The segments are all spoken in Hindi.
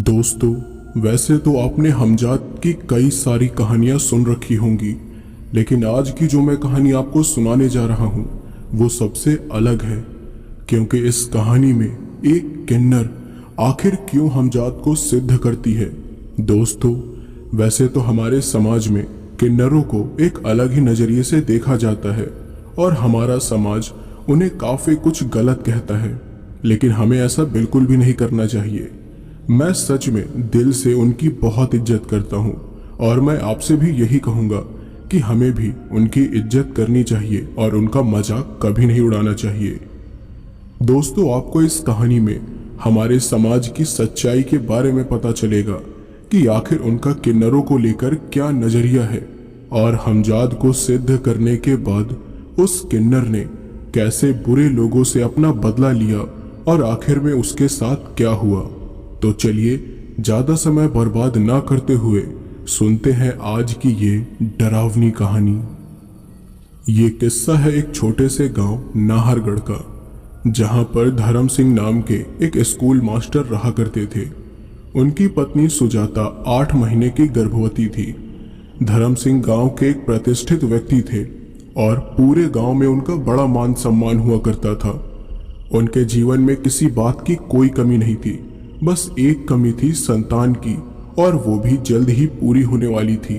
दोस्तों, वैसे तो आपने हमजात की कई सारी कहानियां सुन रखी होंगी, लेकिन आज की जो मैं कहानी आपको सुनाने जा रहा हूं वो सबसे अलग है। क्योंकि इस कहानी में एक किन्नर आखिर क्यों हमजात को सिद्ध करती है। दोस्तों, वैसे तो हमारे समाज में किन्नरों को एक अलग ही नज़रिए से देखा जाता है और हमारा समाज उन्हें काफ़ी कुछ गलत कहता है, लेकिन हमें ऐसा बिल्कुल भी नहीं करना चाहिए। मैं सच में दिल से उनकी बहुत इज्जत करता हूँ और मैं आपसे भी यही कहूँगा कि हमें भी उनकी इज्जत करनी चाहिए और उनका मजाक कभी नहीं उड़ाना चाहिए। दोस्तों, आपको इस कहानी में हमारे समाज की सच्चाई के बारे में पता चलेगा कि आखिर उनका किन्नरों को लेकर क्या नजरिया है और हमजाद को सिद्ध करने के बाद उस किन्नर ने कैसे बुरे लोगों से अपना बदला लिया और आखिर में उसके साथ क्या हुआ। तो चलिए ज्यादा समय बर्बाद ना करते हुए सुनते हैं आज की ये डरावनी कहानी। ये किस्सा है एक छोटे से गांव नाहरगढ़ का, जहां पर धर्म सिंह नाम के एक स्कूल मास्टर रहा करते थे। उनकी पत्नी सुजाता 8 महीने की गर्भवती थी। धर्म सिंह गांव के एक प्रतिष्ठित व्यक्ति थे और पूरे गांव में उनका बड़ा मान सम्मान हुआ करता था। उनके जीवन में किसी बात की कोई कमी नहीं थी, बस एक कमी थी संतान की, और वो भी जल्द ही पूरी होने वाली थी।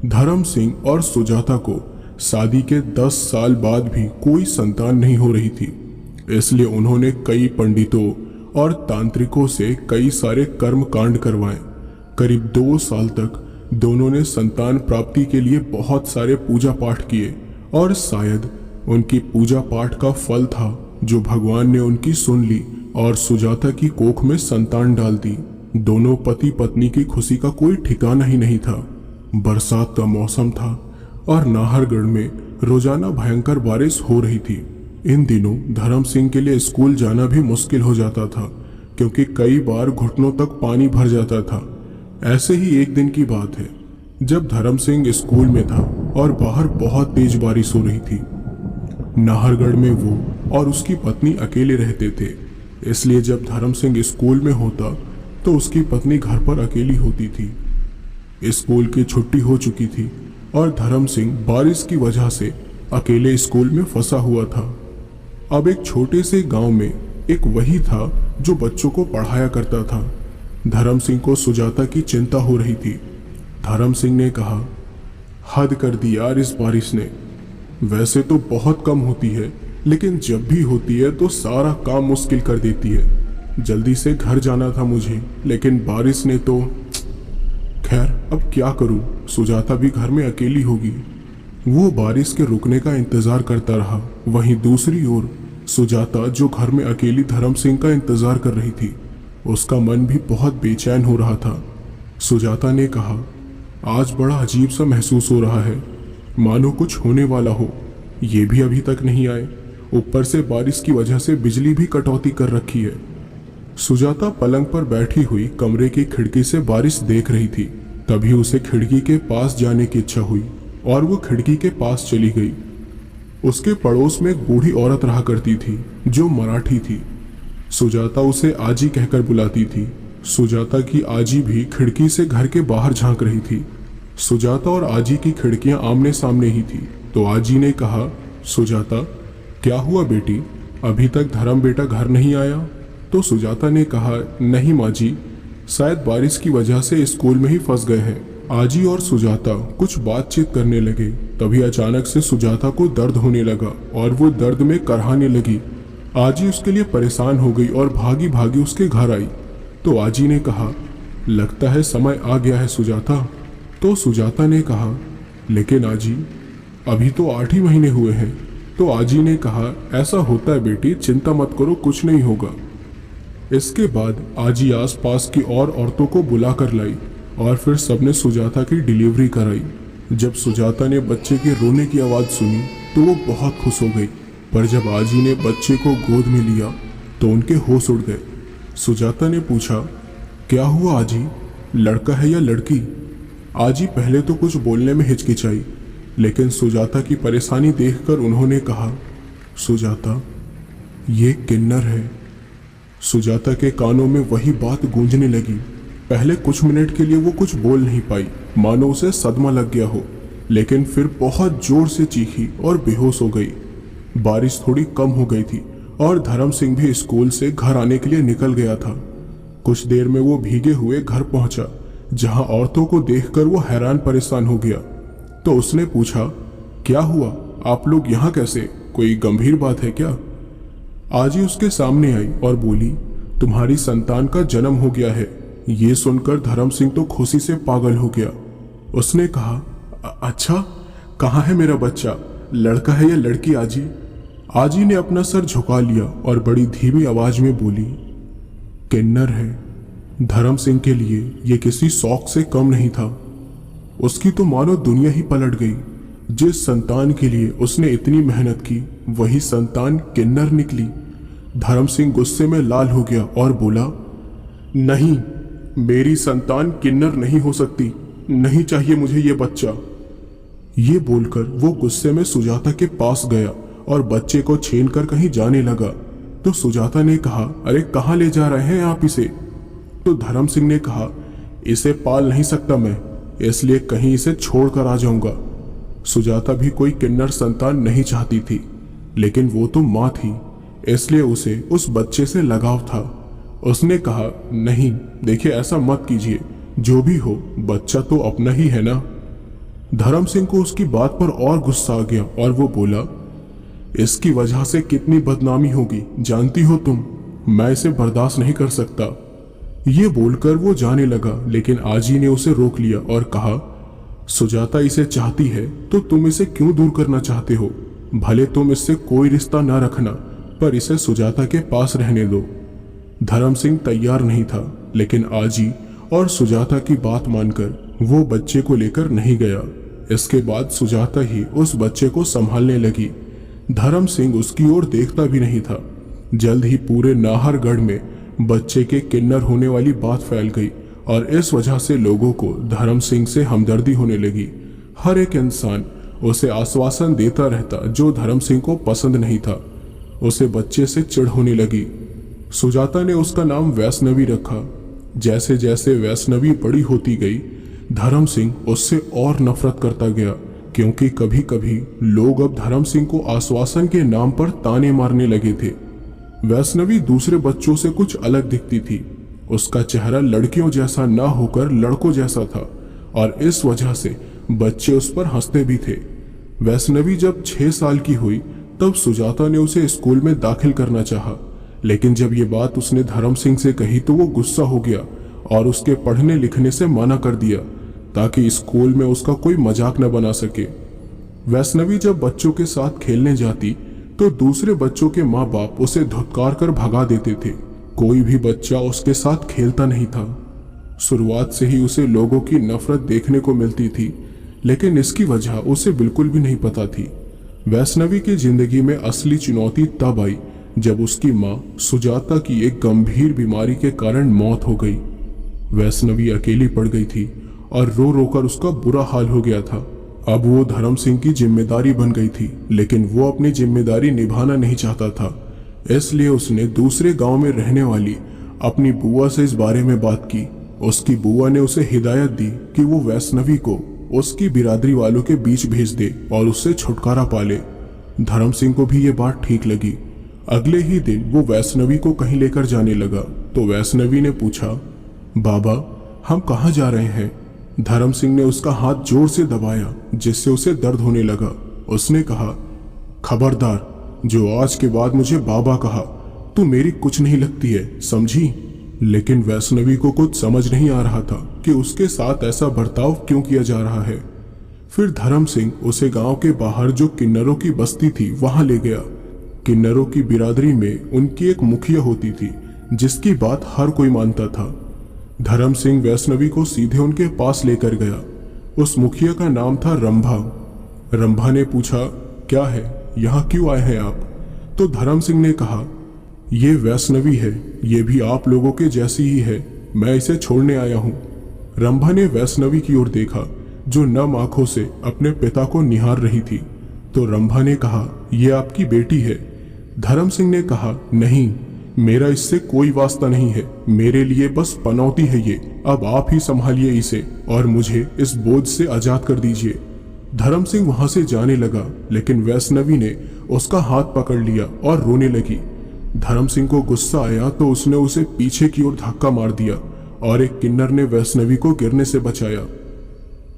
धर्म सिंह और सुजाता को शादी के 10 साल बाद भी कोई संतान नहीं हो रही थी, इसलिए उन्होंने कई पंडितों और तांत्रिकों से कई सारे कर्म कांड करवाए। करीब 2 साल तक दोनों ने संतान प्राप्ति के लिए बहुत सारे पूजा पाठ किए और शायद उनकी पूजा पाठ का फल था जो भगवान ने उनकी सुन ली और सुजाता की कोख में संतान डाल दी। दोनों पति पत्नी की खुशी का कोई ठिकाना ही नहीं था। बरसात का मौसम था और नाहरगढ़ में रोजाना भयंकर बारिश हो रही थी। इन दिनों धर्म सिंह के लिए स्कूल जाना भी मुश्किल हो जाता था, क्योंकि कई बार घुटनों तक पानी भर जाता था। ऐसे ही एक दिन की बात है जब धर्म सिंह स्कूल में था और बाहर बहुत तेज बारिश हो रही थी। नाहरगढ़ में वो और उसकी पत्नी अकेले रहते थे, इसलिए जब धर्म सिंह स्कूल में होता तो उसकी पत्नी घर पर अकेली होती थी। स्कूल की छुट्टी हो चुकी थी और धर्म सिंह बारिश की वजह से अकेले स्कूल में फंसा हुआ था। अब एक छोटे से गांव में एक वही था जो बच्चों को पढ़ाया करता था। धर्म सिंह को सुजाता की चिंता हो रही थी। धर्म सिंह ने कहा, हद कर दी यार इस बारिश ने। वैसे तो बहुत कम होती है, लेकिन जब भी होती है तो सारा काम मुश्किल कर देती है। जल्दी से घर जाना था मुझे, लेकिन बारिश ने तो। खैर, अब क्या करूं, सुजाता भी घर में अकेली होगी। वो बारिश के रुकने का इंतजार करता रहा। वहीं दूसरी ओर सुजाता, जो घर में अकेली धर्म सिंह का इंतजार कर रही थी, उसका मन भी बहुत बेचैन हो रहा था। सुजाता ने कहा, आज बड़ा अजीब सा महसूस हो रहा है, मानो कुछ होने वाला हो। ये भी अभी तक नहीं आए, ऊपर से बारिश की वजह से बिजली भी कटौती कर रखी है। सुजाता पलंग पर बैठी हुई कमरे की खिड़की से बारिश देख रही थी। तभी उसे खिड़की के पास जाने की इच्छा हुई और वो खिड़की के पास चली गई। उसके पड़ोस में एक बूढ़ी औरत रहा करती थी जो मराठी थी। सुजाता उसे आजी कहकर बुलाती थी। सुजाता की आजी भी खिड़की से घर के बाहर झांक रही थी। सुजाता और आजी की खिड़कियां आमने सामने ही थी। तो आजी ने कहा, सुजाता, क्या हुआ बेटी, अभी तक धर्म बेटा घर नहीं आया? तो सुजाता ने कहा, नहीं माँ जी, शायद बारिश की वजह से स्कूल में ही फंस गए हैं। आजी और सुजाता कुछ बातचीत करने लगे। तभी अचानक से सुजाता को दर्द होने लगा और वो दर्द में करहाने लगी। आजी उसके लिए परेशान हो गई और भागी भागी उसके घर आई। तो आजी ने कहा, लगता है समय आ गया है सुजाता। तो सुजाता ने कहा, लेकिन आजी, अभी तो 8 ही महीने हुए हैं। तो आजी ने कहा, ऐसा होता है बेटी, चिंता मत करो, कुछ नहीं होगा। इसके बाद आजी आसपास की और औरतों को बुला कर लाई और फिर सबने सुजाता की डिलीवरी कराई। जब सुजाता ने बच्चे के रोने की आवाज़ सुनी तो वो बहुत खुश हो गई, पर जब आजी ने बच्चे को गोद में लिया तो उनके होश उड़ गए। सुजाता ने पूछा, क्या हुआ आजी, लड़का है या लड़की? आजी पहले तो कुछ बोलने में हिचकिचाई, लेकिन सुजाता की परेशानी देखकर उन्होंने कहा, सुजाता, ये किन्नर है। सुजाता के कानों में वही बात गूंजने लगी, पहले कुछ मिनट के लिए वो कुछ बोल नहीं पाई, मानो उसे सदमा लग गया हो, लेकिन फिर बहुत जोर से चीखी और बेहोश हो गई। बारिश थोड़ी कम हो गई थी और धर्म सिंह भी स्कूल से घर आने के लिए निकल गया था। कुछ देर में वो भीगे हुए घर पहुंचा, जहां औरतों को देखकर वो हैरान परेशान हो गया। तो उसने पूछा, क्या हुआ, आप लोग यहाँ कैसे, कोई गंभीर बात है क्या? आजी उसके सामने आई और बोली, तुम्हारी संतान का जन्म हो गया है। ये सुनकर धर्म सिंह तो खुशी से पागल हो गया। उसने कहा, अच्छा, कहाँ है मेरा बच्चा, लड़का है या लड़की आजी? आजी ने अपना सर झुका लिया और बड़ी धीमी आवाज में बोली, किन्नर है। धर्म सिंह के लिए ये किसी शौक से कम नहीं था। उसकी तो मानो दुनिया ही पलट गई। जिस संतान के लिए उसने इतनी मेहनत की, वही संतान किन्नर निकली। धर्म सिंह गुस्से में लाल हो गया और बोला, नहीं, मेरी संतान किन्नर नहीं हो सकती, नहीं चाहिए मुझे ये बच्चा। ये बोलकर वो गुस्से में सुजाता के पास गया और बच्चे को छीनकर कहीं जाने लगा। तो सुजाता ने कहा, अरे कहाँ ले जा रहे हैं आप इसे? तो धर्म सिंह ने कहा, इसे पाल नहीं सकता मैं, इसलिए कहीं इसे छोड़कर आ जाऊंगा। सुजाता भी कोई किन्नर संतान नहीं चाहती थी, लेकिन वो तो माँ थी, इसलिए उसे उस बच्चे से लगाव था। उसने कहा, नहीं, देखिए ऐसा मत कीजिए, जो भी हो बच्चा तो अपना ही है ना। धर्म सिंह को उसकी बात पर और गुस्सा आ गया और वो बोला, इसकी वजह से कितनी बदनामी होगी जानती हो तुम, मैं इसे बर्दाश्त नहीं कर सकता। ये बोलकर वो जाने लगा, लेकिन आजी ने उसे रोक लिया और कहा, सुजाता इसे चाहती है तो तुम इसे क्यों दूर करना चाहते हो? भले तुम इससे कोई रिश्ता ना रखना, पर इसे सुजाता के पास रहने दो। धर्म सिंह तैयार नहीं था, लेकिन आजी और सुजाता की बात मानकर वो बच्चे को लेकर नहीं गया। इसके बाद सुजाता ही उस बच्चे को संभालने लगी। धर्म सिंह उसकी ओर देखता भी नहीं था। जल्द ही पूरे नाहरगढ़ में बच्चे के किन्नर होने वाली बात फैल गई और इस वजह से लोगों को धर्म सिंह से हमदर्दी होने लगी। हर एक इंसान उसे आश्वासन देता रहता जो धर्म सिंह को पसंद नहीं था। उसे बच्चे से चिढ़ होने लगी। सुजाता ने उसका नाम वैष्णवी रखा। जैसे जैसे वैष्णवी बड़ी होती गई, धर्म सिंह उससे और नफरत करता गया, क्योंकि कभी कभी लोग अब धर्म सिंह को आश्वासन के नाम पर ताने मारने लगे थे। वैष्णवी दूसरे बच्चों से कुछ अलग दिखती थी। उसका चेहरा लड़कियों जैसा ना होकर लड़कों जैसा था और इस वजह से बच्चे उस पर हंसते भी थे। वैष्णवी जब 6 साल की हुई तब सुजाता ने उसे स्कूल में दाखिल करना चाहा, लेकिन जब ये बात उसने धर्म सिंह से कही तो वो गुस्सा हो गया और उसके पढ़ने लिखने से मना कर दिया, ताकि स्कूल में उसका कोई मजाक न बना सके। वैष्णवी जब बच्चों के साथ खेलने जाती तो दूसरे बच्चों के माँ बाप उसे धुतकार कर भगा देते थे। कोई भी बच्चा उसके साथ खेलता नहीं था। शुरुआत से ही उसे लोगों की नफरत देखने को मिलती थी, लेकिन इसकी वजह उसे बिल्कुल भी नहीं पता थी। वैष्णवी की जिंदगी में असली चुनौती तब आई जब उसकी माँ सुजाता की एक गंभीर बीमारी के कारण मौत हो गई। वैष्णवी अकेली पड़ गई थी और रो रोकर उसका बुरा हाल हो गया था। अब वो धर्म सिंह की जिम्मेदारी बन गई थी, लेकिन वो अपनी जिम्मेदारी निभाना नहीं चाहता था। इसलिए उसने दूसरे गांव में रहने वाली अपनी बुआ से इस बारे में बात की। उसकी बुआ ने उसे हिदायत दी कि वो वैष्णवी को उसकी बिरादरी वालों के बीच भेज दे और उससे छुटकारा पाले। धर्म सिंह को भी ये बात ठीक लगी। अगले ही दिन वो वैष्णवी को कहीं लेकर जाने लगा तो वैष्णवी ने पूछा, बाबा हम कहाँ जा रहे हैं? धर्म सिंह ने उसका हाथ जोर से दबाया, जिससे उसे दर्द होने लगा। उसने कहा, खबरदार, जो आज के बाद मुझे बाबा कहा तो मेरी कुछ नहीं लगती है, समझी? लेकिन वैष्णवी को कुछ समझ नहीं आ रहा था कि उसके साथ ऐसा बर्ताव क्यों किया जा रहा है। फिर धर्म सिंह उसे गांव के बाहर जो किन्नरों की बस्ती थी वहां ले गया। किन्नरों की बिरादरी में उनकी एक मुखिया होती थी जिसकी बात हर कोई मानता था। धर्म सिंह वैष्णवी को सीधे उनके पास लेकर गया। उस मुखिया का नाम था रंभा। रंभा ने पूछा, क्या है, यहाँ क्यों आए हैं आप? तो धर्म सिंह ने कहा, ये वैष्णवी है, ये भी आप लोगों के जैसी ही है, मैं इसे छोड़ने आया हूँ। रंभा ने वैष्णवी की ओर देखा जो नम आंखों से अपने पिता को निहार रही थी। तो रंभा ने कहा, यह आपकी बेटी है। धर्म सिंह ने कहा, नहीं, मेरा इससे कोई वास्ता नहीं है, मेरे लिए बस पनौती है ये। अब आप ही संभालिए इसे और मुझे इस बोझ से आजाद कर दीजिए। धर्म सिंह वहां से जाने लगा, लेकिन वैष्णवी ने उसका हाथ पकड़ लिया और रोने लगी। धर्म सिंह को गुस्सा आया तो उसने उसे पीछे की ओर धक्का मार दिया और एक किन्नर ने वैष्णवी को गिरने से बचाया।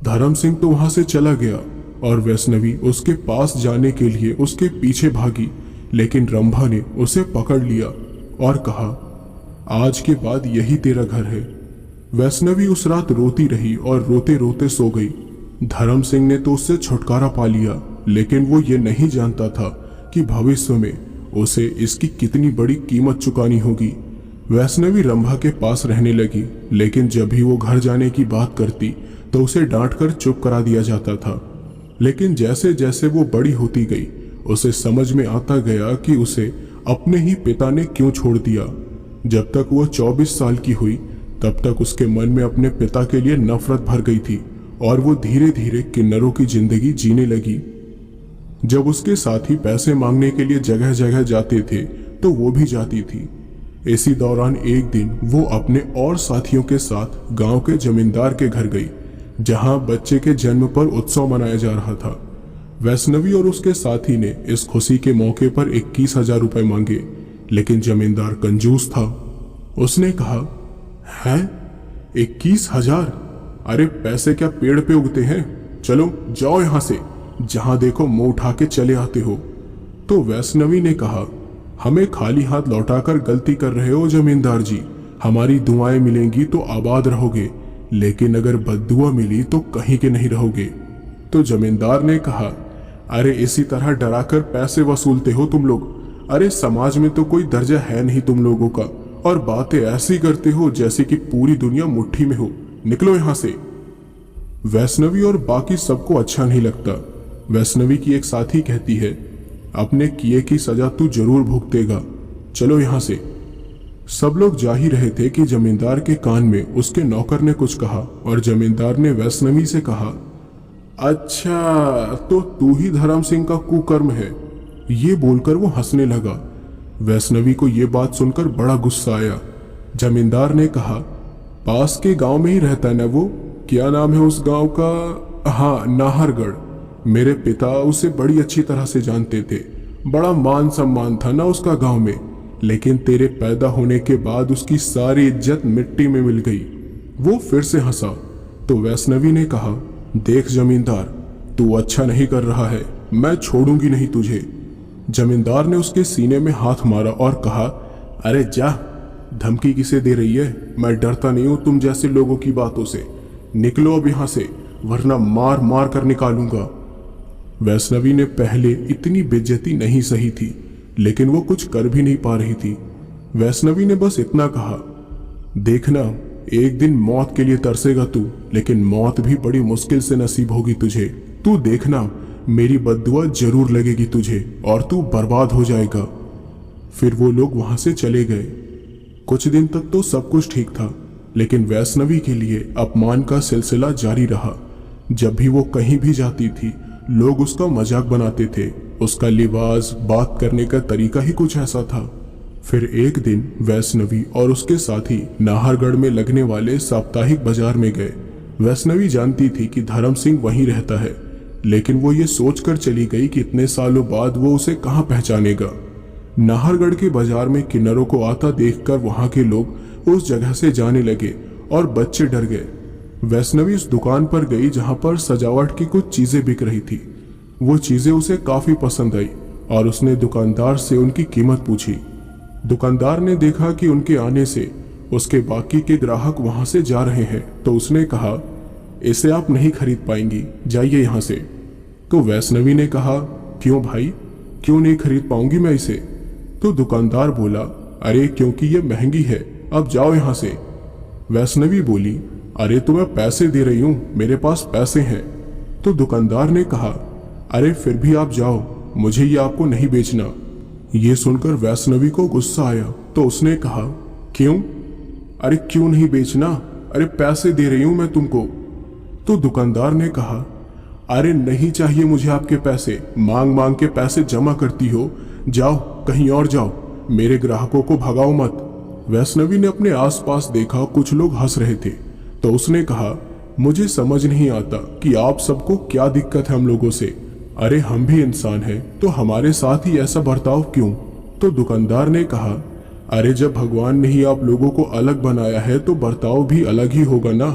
धर्म सिंह तो वहां से चला गया और वैष्णवी उसके पास जाने के लिए उसके पीछे भागी, लेकिन रंभा ने उसे पकड़ लिया और कहा, आज के बाद यही तेरा घर है। वैष्णवी उस रात रोती रही और रोते रोते सो गई। धर्म सिंह ने तो उससे छुटकारा पा लिया, लेकिन वो ये नहीं जानता था कि भविष्य में उसे इसकी कितनी बड़ी कीमत चुकानी होगी। वैष्णवी रंभा के पास रहने लगी, लेकिन जब भी वो घर जाने की बात करती तो उसे डांटकर चुप करा दिया जाता था। लेकिन जैसे जैसे वो बड़ी होती गई, उसे समझ में आता गया कि उसे अपने ही पिता ने क्यों छोड़ दिया। जब तक वो 24 साल की हुई, तब तक उसके मन में अपने पिता के लिए नफरत भर गई थी और वो धीरे धीरे किन्नरों की जिंदगी जीने लगी। जब उसके साथी पैसे मांगने के लिए जगह जगह जाते थे तो वो भी जाती थी। इसी दौरान एक दिन वो अपने और साथियों के साथ गांव के जमींदार के घर गई, जहां बच्चे के जन्म पर उत्सव मनाया जा रहा था। वैष्णवी और उसके साथी ने इस खुशी के मौके पर 21,000 रुपए मांगे, लेकिन जमींदार कंजूस था। उसने कहा, है 21,000? अरे पैसे क्या पेड़ पे उगते हैं? चलो जाओ यहां से, जहां देखो मुंह उठा के चले आते हो। तो वैष्णवी ने कहा, हमें खाली हाथ लौटाकर गलती कर रहे हो जमींदार जी। हमारी दुआएं मिलेंगी तो आबाद रहोगे, लेकिन अगर बद्दुआ मिली तो कहीं के नहीं रहोगे। तो जमींदार ने कहा, अरे इसी तरह डराकर पैसे वसूलते हो तुम लोग? अरे समाज में तो कोई दर्जा है नहीं तुम लोगों का, और बातें ऐसी करते हो जैसे कि पूरी दुनिया मुट्ठी में हो। निकलो यहां से। वैष्णवी और बाकी सबको अच्छा नहीं लगता। वैष्णवी की एक साथी कहती है, अपने किए की सजा तू जरूर भुगतेगा, चलो यहां से। सब लोग जा ही रहे थे कि जमींदार के कान में उसके नौकर ने कुछ कहा और जमींदार ने वैष्णवी से कहा, अच्छा तो तू ही धर्म सिंह का कुकर्म है। ये बोलकर वो हंसने लगा। वैष्णवी को ये बात सुनकर बड़ा गुस्सा आया। जमींदार ने कहा, पास के गांव में ही रहता है ना वो? क्या नाम है उस गांव का? हाँ, नाहरगढ़। मेरे पिता उसे बड़ी अच्छी तरह से जानते थे, बड़ा मान सम्मान था ना उसका गांव में। लेकिन तेरे पैदा होने के बाद उसकी सारी इज्जत मिट्टी में मिल गई। वो फिर से हंसा। तो वैष्णवी ने कहा, देख जमींदार, तू अच्छा नहीं कर रहा है, मैं छोड़ूंगी नहीं तुझे। जमींदार ने उसके सीने में हाथ मारा और कहा, अरे जा, धमकी किसे दे रही है? मैं डरता नहीं हूं तुम जैसे लोगों की बातों से। निकलो अब यहां से, वरना मार मार कर निकालूंगा। वैष्णवी ने पहले इतनी बेइज्जती नहीं सही थी, लेकिन वो कुछ कर भी नहीं पा रही थी। वैष्णवी ने बस इतना कहा, देखना एक दिन मौत के लिए तरसेगा तू, लेकिन मौत भी बड़ी मुश्किल से नसीब होगी तुझे। तू देखना, मेरी बद्दुआ जरूर लगेगी तुझे और तू बर्बाद हो जाएगा। फिर वो लोग वहां से चले गए। कुछ दिन तक तो सब कुछ ठीक था, लेकिन वैष्णवी के लिए अपमान का सिलसिला जारी रहा। जब भी वो कहीं भी जाती थी, लोग उसका मजाक बनाते थे। उसका लिबास, बात करने का तरीका ही कुछ ऐसा था। फिर एक दिन वैष्णवी और उसके साथी नाहरगढ़ में लगने वाले साप्ताहिक बाजार में गए। वैष्णवी जानती थी कि धर्म सिंह वहीं रहता है, लेकिन वो ये सोचकर चली गई कि इतने सालों बाद वो उसे कहाँ पहचानेगा। नाहरगढ़ के बाजार में किन्नरों को आता देखकर वहां के लोग उस जगह से जाने लगे और बच्चे डर गए। वैष्णवी उस दुकान पर गई जहां पर सजावट की कुछ चीजें बिक रही थी। वो चीजें उसे काफी पसंद आई और उसने दुकानदार से उनकी कीमत पूछी। दुकानदार ने देखा कि उनके आने से उसके बाकी के ग्राहक वहां से जा रहे हैं, तो उसने कहा, इसे आप नहीं खरीद पाएंगी, जाइए यहां से। तो वैष्णवी ने कहा, क्यों भाई, क्यों नहीं खरीद पाऊंगी मैं इसे? तो दुकानदार बोला, अरे क्योंकि ये महंगी है, अब जाओ यहां से। वैष्णवी बोली, अरे तो मैं पैसे दे रही हूं, मेरे पास पैसे हैं। तो दुकानदार ने कहा, अरे फिर भी आप जाओ, मुझे ये आपको नहीं बेचना। ये सुनकर वैष्णवी को गुस्सा आया, तो उसने कहा, क्यों? अरे क्यों नहीं बेचना? अरे पैसे दे रही हूं मैं तुमको। तो दुकानदार ने कहा, अरे नहीं चाहिए मुझे आपके पैसे, मांग मांग के पैसे जमा करती हो, जाओ कहीं और जाओ, मेरे ग्राहकों को भगाओ मत। वैष्णवी ने अपने आसपास देखा, कुछ लोग हंस रहे थे, तो उसने कहा, मुझे समझ नहीं आता कि आप सबको क्या दिक्कत है हम लोगों से। अरे हम भी इंसान हैं, तो हमारे साथ ही ऐसा बर्ताव क्यों? तो दुकानदार ने कहा, अरे जब भगवान ने ही आप लोगों को अलग बनाया है तो बर्ताव भी अलग ही होगा ना।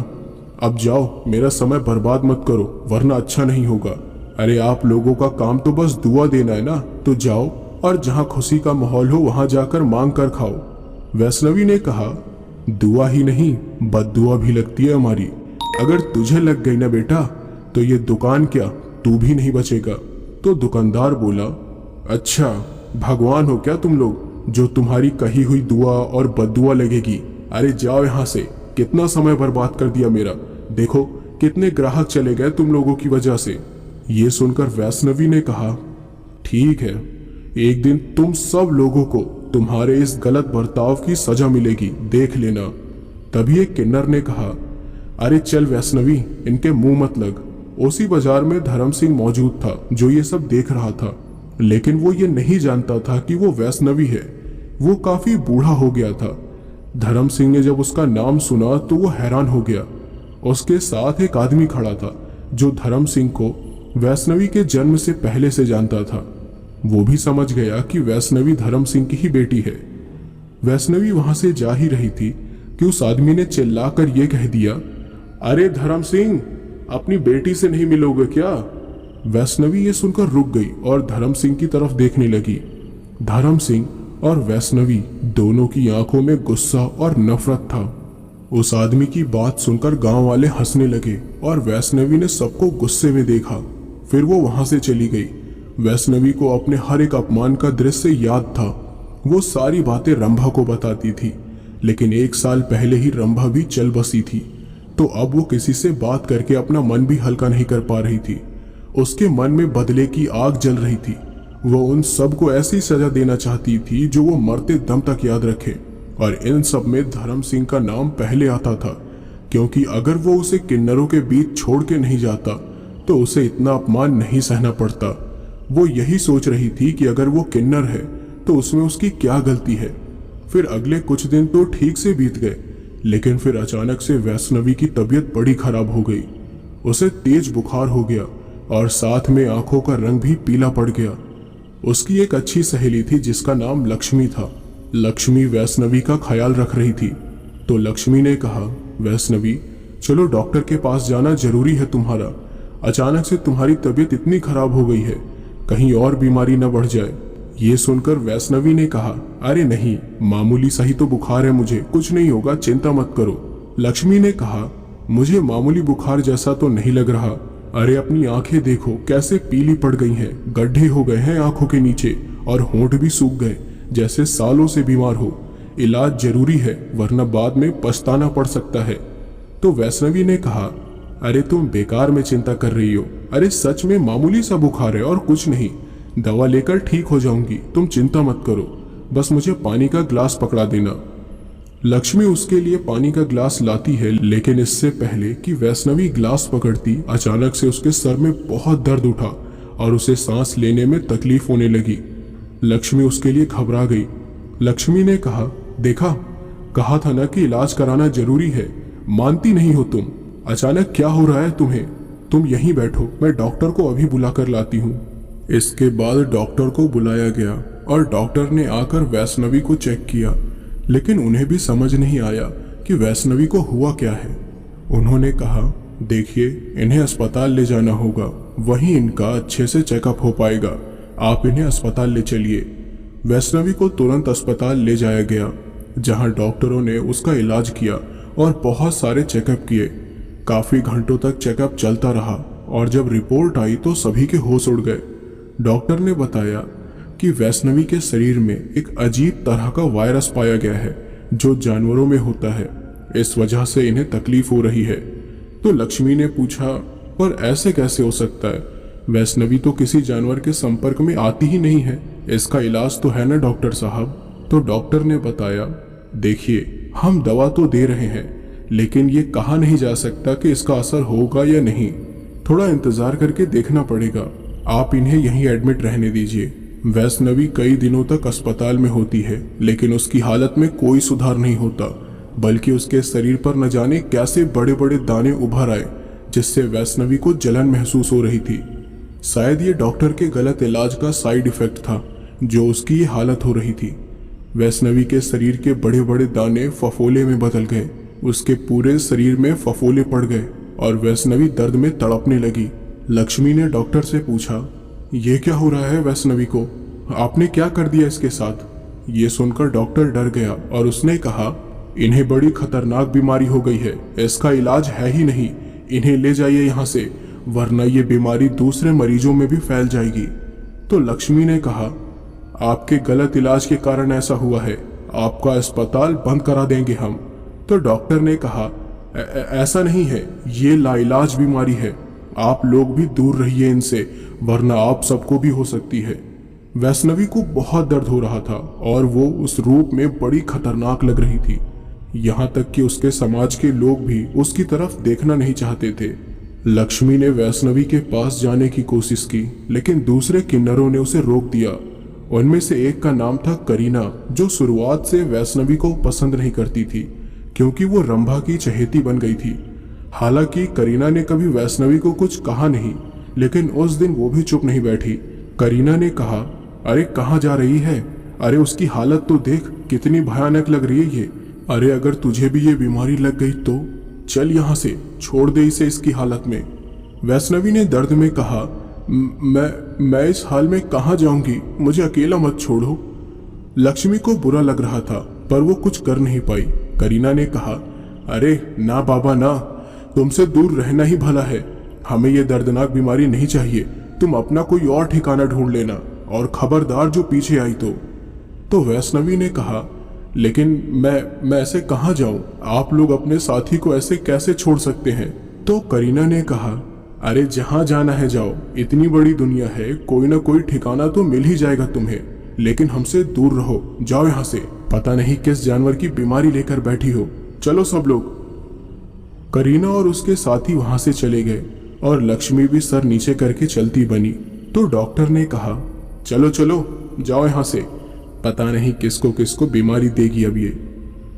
अब जाओ, मेरा समय बर्बाद मत करो, वरना अच्छा नहीं होगा। अरे आप लोगों का काम तो बस दुआ देना है ना, तो जाओ और जहाँ खुशी का माहौल हो वहां जाकर मांग कर खाओ। वैष्णवी ने कहा, दुआ ही नहीं बद्दुआ भी लगती है हमारी। अगर तुझे लग गई ना बेटा, तो ये दुकान क्या तू भी नहीं बचेगा। तो दुकानदार बोला, अच्छा भगवान हो क्या तुम लोग, जो तुम्हारी कही हुई दुआ और बद्दुआ लगेगी। अरे जाओ यहाँ से, कितना समय बर्बाद कर दिया मेरा। देखो कितने ग्राहक चले गए तुम लोगों की वजह से। ये सुनकर वैष्णवी ने कहा, ठीक है, एक दिन तुम सब लोगों को तुम्हारे इस गलत बर्ताव की सजा मिलेगी, देख लेना। तभी एक किन्नर ने कहा, अरे चल वैष्णवी, इनके मुंह मत लग। उसी बाजार में धर्म सिंह मौजूद था, जो ये सब देख रहा था, लेकिन वो ये नहीं जानता था कि वो वैष्णवी है। वो काफी बूढ़ा हो गया था। धर्म सिंह ने जब उसका नाम सुना तो वो हैरान हो गया। उसके साथ एक आदमी खड़ा था, जो धर्म सिंह को वैष्णवी के जन्म से पहले से जानता था। वो भी समझ गया कि वैष्णवी धर्म सिंह की ही बेटी है। वैष्णवी वहां से जा ही रही थी कि उस आदमी ने चिल्लाकर ये कह दिया, अरे धर्म सिंह, अपनी बेटी से नहीं मिलोगे क्या? वैष्णवी ये सुनकर रुक गई और धर्म सिंह की तरफ देखने लगी। धर्म सिंह और वैष्णवी दोनों की आंखों में गुस्सा और नफरत था। उस आदमी की बात सुनकर गांव वाले हंसने लगे और वैष्णवी ने सबको गुस्से में देखा। फिर वो वहां से चली गई। वैष्णवी को अपने हर एक अपमान का दृश्य याद था। वो सारी बातें रंभा को बताती थी, लेकिन 1 साल पहले ही रंभा भी चल बसी थी, तो अब वो किसी से बात करके अपना मन भी हल्का नहीं कर पा रही थी। उसके मन में बदले की आग जल रही थी। वो उन सबको ऐसी सजा देना चाहती थी जो वो मरते दम तक याद रखे, और इन सब में धर्म सिंह का नाम पहले आता था, क्योंकि अगर वो उसे किन्नरों के बीच छोड़ के नहीं जाता तो उसे इतना अपमान नहीं सहना पड़ता। वो यही सोच रही थी कि अगर वो किन्नर है तो उसमें उसकी क्या गलती है। फिर अगले कुछ दिन तो ठीक से बीत गए, लेकिन फिर अचानक से वैष्णवी की तबीयत बड़ी खराब हो गई। उसे तेज बुखार हो गया और साथ में आंखों का रंग भी पीला पड़ गया। उसकी एक अच्छी सहेली थी जिसका नाम लक्ष्मी था। लक्ष्मी वैष्णवी का ख्याल रख रही थी, तो लक्ष्मी ने कहा, वैष्णवी चलो डॉक्टर के पास जाना जरूरी है तुम्हारा। अचानक से तुम्हारी तबीयत इतनी खराब हो गई है, कहीं और बीमारी न बढ़ जाए। ये सुनकर वैष्णवी ने कहा, अरे नहीं, मामूली सा ही तो बुखार है मुझे, कुछ नहीं होगा, चिंता मत करो। लक्ष्मी ने कहा, मुझे मामूली बुखार जैसा तो नहीं लग रहा। अरे अपनी आंखें देखो कैसे पीली पड़ गई हैं, गड्ढे हो गए हैं आंखों के नीचे और होंठ भी सूख गए, जैसे सालों से बीमार हो। इलाज जरूरी है, वरना बाद में पछताना पड़ सकता है। तो वैष्णवी ने कहा, अरे तुम बेकार में चिंता कर रही हो। अरे सच में मामूली सा बुखार है और कुछ नहीं, दवा लेकर ठीक हो जाऊंगी, तुम चिंता मत करो, बस मुझे पानी का ग्लास पकड़ा देना। लक्ष्मी उसके लिए पानी का ग्लास लाती है, लेकिन इससे पहले कि वैष्णवी ग्लास पकड़ती, अचानक से उसके सर में बहुत दर्द उठा और उसे सांस लेने में तकलीफ होने लगी। लक्ष्मी उसके लिए घबरा गई। लक्ष्मी ने कहा, देखा, कहा था ना कि इलाज कराना जरूरी है, मानती नहीं हो तुम। अचानक क्या हो रहा है तुम्हें? तुम यहीं बैठो, मैं डॉक्टर को अभी बुला कर लाती हूँ। इसके बाद डॉक्टर को बुलाया गया और डॉक्टर ने आकर वैष्णवी को चेक किया, लेकिन उन्हें भी समझ नहीं आया कि वैष्णवी को हुआ क्या है। उन्होंने कहा, देखिए, इन्हें अस्पताल ले जाना होगा, वहीं इनका अच्छे से चेकअप हो पाएगा। आप इन्हें अस्पताल ले चलिए। वैष्णवी को तुरंत अस्पताल ले जाया गया, जहां डॉक्टरों ने उसका इलाज किया और बहुत सारे चेकअप किए। काफी घंटों तक चेकअप चलता रहा और जब रिपोर्ट आई तो सभी के होश उड़ गए। डॉक्टर ने बताया कि वैष्णवी के शरीर में एक अजीब तरह का वायरस पाया गया है, जो जानवरों में होता है। इस वजह से इन्हें तकलीफ हो रही है। तो लक्ष्मी ने पूछा, पर ऐसे कैसे हो सकता है? वैष्णवी तो किसी जानवर के संपर्क में आती ही नहीं है, इसका इलाज तो है ना डॉक्टर साहब। तो डॉक्टर ने बताया, देखिए, हम दवा तो दे रहे हैं, लेकिन ये कहा नहीं जा सकता कि इसका असर होगा या नहीं। थोड़ा इंतजार करके देखना पड़ेगा। आप इन्हें यहीं एडमिट रहने दीजिए। वैष्णवी कई दिनों तक अस्पताल में होती है, लेकिन उसकी हालत में कोई सुधार नहीं होता, बल्कि उसके शरीर पर न जाने कैसे बड़े बड़े दाने उभर आए, जिससे वैष्णवी को जलन महसूस हो रही थी। शायद ये डॉक्टर के गलत इलाज का साइड इफेक्ट था जो उसकी ये हालत हो रही थी। वैष्णवी के शरीर के बड़े बड़े दाने फफोले में बदल गए, उसके पूरे शरीर में फफोले पड़ गए और वैष्णवी दर्द में तड़पने लगी। लक्ष्मी ने डॉक्टर से पूछा, ये क्या हो रहा है वैष्णवी को? आपने क्या कर दिया इसके साथ? ये सुनकर डॉक्टर डर गया और उसने कहा, इन्हें बड़ी खतरनाक बीमारी हो गई है, इसका इलाज है ही नहीं, इन्हें ले जाइए यहाँ से, वरना ये बीमारी दूसरे मरीजों में भी फैल जाएगी। तो लक्ष्मी ने कहा, आपके गलत इलाज के कारण ऐसा हुआ है, आपका अस्पताल बंद करा देंगे हम। तो डॉक्टर ने कहा, ऐसा नहीं है, ये लाइलाज बीमारी है, आप लोग भी दूर रहिए इनसे, वरना आप सबको भी हो सकती है। वैष्णवी को बहुत दर्द हो रहा था और वो उस रूप में बड़ी खतरनाक लग रही थी। यहाँ तक कि उसके समाज के लोग भी उसकी तरफ देखना नहीं चाहते थे। लक्ष्मी ने वैष्णवी के पास जाने की कोशिश की, लेकिन दूसरे किन्नरों ने उसे रोक दिया। उनमें से एक का नाम था करीना, जो शुरुआत से वैष्णवी को पसंद नहीं करती थी क्योंकि वो रंभा की चहेती बन गई थी। हालांकि करीना ने कभी वैष्णवी को कुछ कहा नहीं, लेकिन उस दिन वो भी चुप नहीं बैठी। करीना ने कहा, अरे कहाँ जा रही है? अरे उसकी हालत तो देख, कितनी भयानक लग रही है ये। अरे अगर तुझे भी ये बीमारी लग गई तो चल यहाँ से, छोड़ दे इसे इसकी हालत में। वैष्णवी ने दर्द में कहा, मैं इस हाल में कहाँ जाऊंगी, मुझे अकेला मत छोड़ो। लक्ष्मी को बुरा लग रहा था पर वो कुछ कर नहीं पाई। करीना ने कहा, अरे ना बाबा ना, तुमसे दूर रहना ही भला है, हमें ये दर्दनाक बीमारी नहीं चाहिए, तुम अपना कोई और ठिकाना ढूंढ लेना, और खबरदार जो पीछे आई तो वैष्णवी ने कहा, लेकिन मैं ऐसे कहाँ जाऊं? आप लोग अपने साथी को ऐसे कैसे छोड़ सकते हैं? तो करीना ने कहा, अरे जहां जाना है जाओ, इतनी बड़ी दुनिया है, कोई ना कोई ठिकाना तो मिल ही जाएगा तुम्हें, लेकिन हमसे दूर रहो, जाओ यहाँ से, पता नहीं किस जानवर की बीमारी लेकर बैठी हो, चलो सब लोग। करीना और उसके साथी वहां से चले गए और लक्ष्मी भी सर नीचे करके चलती बनी। तो डॉक्टर ने कहा, चलो चलो जाओ यहाँ से, पता नहीं किसको किसको बीमारी देगी अब ये।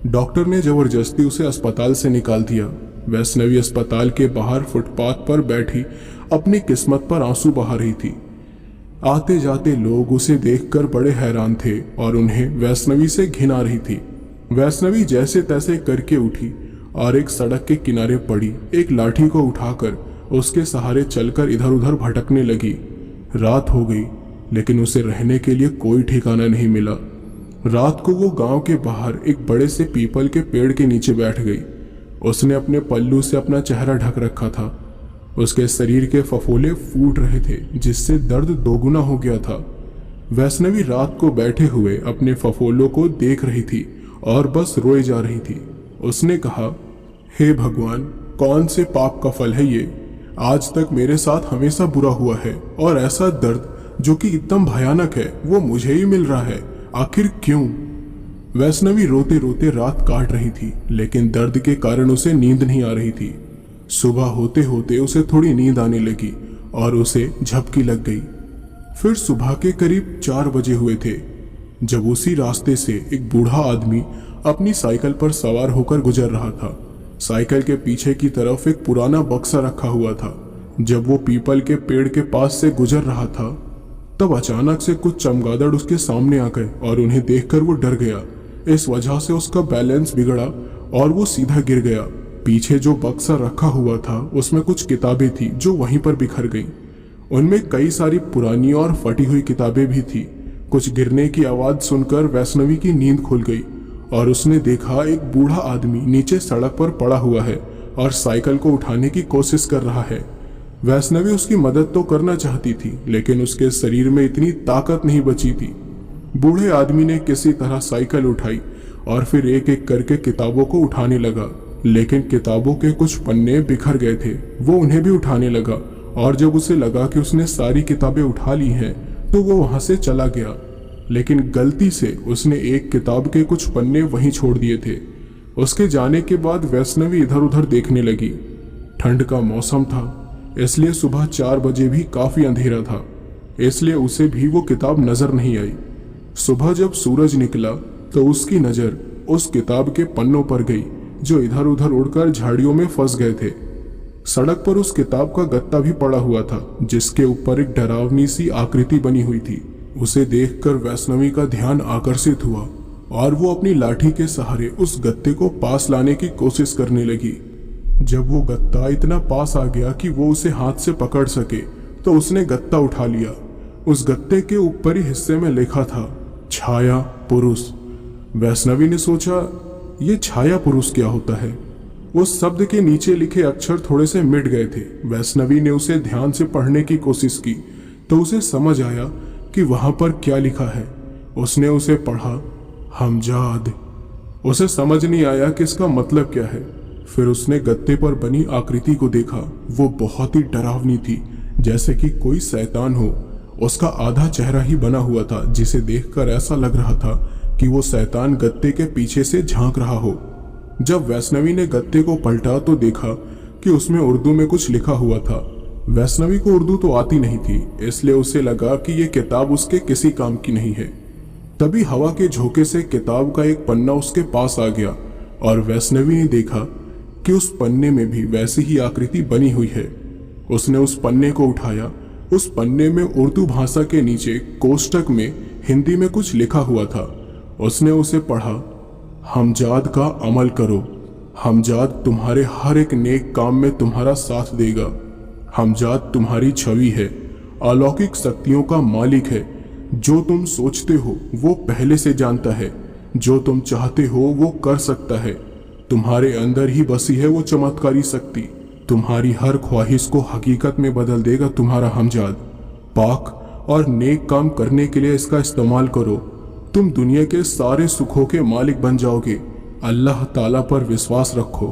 डॉक्टर ने जबरदस्ती उसे अस्पताल से निकाल दिया। वैष्णवी अस्पताल के बाहर फुटपाथ पर बैठी अपनी किस्मत पर आंसू बहा रही थी। आते जाते लोग उसे देखकर बड़े हैरान थे और उन्हें वैष्णवी से घिन आ रही थी। वैष्णवी जैसे तैसे करके उठी और एक सड़क के किनारे पड़ी एक लाठी को उठाकर उसके सहारे चलकर इधर उधर भटकने लगी। रात हो गई, लेकिन उसे रहने के लिए कोई ठिकाना नहीं मिला। रात को वो गांव के बाहर एक बड़े से पीपल के पेड़ के नीचे बैठ गई। उसने अपने पल्लू से अपना चेहरा ढक रखा था। उसके शरीर के फफोले फूट रहे थे, जिससे दर्द दोगुना हो गया था। वैष्णवी रात को बैठे हुए अपने फफोलों को देख रही थी और बस रोए जा रही थी। उसने कहा, हे भगवान, कौन से पाप का फल है ये? आज तक मेरे साथ हमेशा बुरा हुआ है और ऐसा दर्द जो कि एकदम भयानक है वो मुझे ही मिल रहा है, आखिर क्यों? वैष्णवी रोते रोते रात काट रही थी, लेकिन दर्द के कारण उसे नींद नहीं आ रही थी। सुबह होते होते उसे थोड़ी नींद आने लगी और उसे झपकी लग गई। फिर सुबह के करीब 4 बजे हुए थे जब उसी रास्ते से एक बूढ़ा आदमी अपनी साइकिल पर सवार होकर गुजर रहा था। साइकिल के पीछे की तरफ एक पुराना बक्सा रखा हुआ था। जब वो पीपल के पेड़ के पास से गुजर रहा था तब अचानक से कुछ चमगादड़ उसके सामने आ गए और उन्हें देखकर वो डर गया। इस वजह से उसका बैलेंस बिगड़ा और वो सीधा गिर गया। पीछे जो बक्सा रखा हुआ था उसमें कुछ किताबें थी जो वहीं पर बिखर गईं। उनमें कई सारी पुरानी और फटी हुई किताबें भी थी। कुछ गिरने की आवाज सुनकर वैष्णवी की नींद खुल गई और उसने देखा एक बूढ़ा आदमी नीचे सड़क पर पड़ा हुआ है और साइकिल को उठाने की कोशिश कर रहा है। वैष्णवी उसकी मदद तो करना चाहती थी, लेकिन उसके शरीर में इतनी ताकत नहीं बची थी। बूढ़े आदमी ने किसी तरह साइकिल उठाई और फिर एक एक करके किताबों को उठाने लगा, लेकिन किताबों के कुछ पन्ने बिखर गए थे। वो उन्हें भी उठाने लगा और जब उसे लगा कि उसने सारी किताबें उठा ली हैं तो वो वहां से चला गया, लेकिन गलती से उसने एक किताब के कुछ पन्ने वहीं छोड़ दिए थे। उसके जाने के बाद वैष्णवी इधर उधर देखने लगी। ठंड का मौसम था, इसलिए सुबह 4 बजे भी काफी अंधेरा था। इसलिए उसे भी वो किताब नजर नहीं आई। सुबह जब सूरज निकला तो उसकी नजर उस किताब के पन्नों पर गई जो इधर उधर उड़कर झाड़ियों में फंस गए थे। सड़क पर उस किताब का गत्ता भी पड़ा हुआ था जिसके ऊपर एक डरावनी सी आकृति बनी हुई थी। उसे देखकर वैष्णवी का ध्यान आकर्षित हुआ और वो अपनी लाठी के सहारे उस गत्ते को पास लाने की कोशिश करने लगी। जब वो गत्ता इतना पास आ गया कि वो उसे हाथ से पकड़ सके तो उसने गत्ता उठा लिया। उस गत्ते के ऊपरी हिस्से में लिखा था छाया पुरुष। वैष्णवी ने सोचा ये छाया पुरुष क्या होता है। उस शब्द के नीचे लिखे अक्षर थोड़े से मिट गए थे। वैष्णवी ने उसे ध्यान से पढ़ने की कोशिश की तो उसे समझ आया कि वहां पर क्या लिखा है। उसने उसे पढ़ा, हमजाद। उसे समझ नहीं आया कि इसका मतलब क्या है। फिर उसने गत्ते पर बनी आकृति को देखा। वो बहुत ही डरावनी थी, जैसे कि कोई शैतान हो। उसका आधा चेहरा ही बना हुआ था जिसे देखकर ऐसा लग रहा था कि वो शैतान गत्ते के पीछे से झांक रहा हो। जब वैष्णवी ने गत्ते को पलटा तो देखा कि उसमें उर्दू में कुछ लिखा हुआ था। वैष्णवी को उर्दू तो आती नहीं थी, इसलिए उसे लगा कि ये किताब उसके किसी काम की नहीं है। तभी हवा के झोंके से किताब का एक पन्ना उसके पास आ गया और वैष्णवी ने देखा कि उस पन्ने में भी वैसी ही आकृति बनी हुई है। उसने उस पन्ने को उठाया। उस पन्ने में उर्दू भाषा के नीचे कोष्टक में हिंदी में कुछ लिखा हुआ था। उसने उसे पढ़ा, हमजाद का अमल करो। हमजाद तुम्हारे हर एक नेक काम में तुम्हारा साथ देगा। हमजाद तुम्हारी छवि है, अलौकिक शक्तियों का मालिक है। जो तुम सोचते हो वो पहले से जानता है। जो तुम चाहते हो वो कर सकता है। तुम्हारे अंदर ही बसी है वो चमत्कारी शक्ति। तुम्हारी हर ख्वाहिश को हकीकत में बदल देगा तुम्हारा हमजाद। पाक और नेक काम करने के लिए इसका इस्तेमाल करो। तुम दुनिया के सारे सुखों के मालिक बन जाओगे। अल्लाह ताला पर विश्वास रखो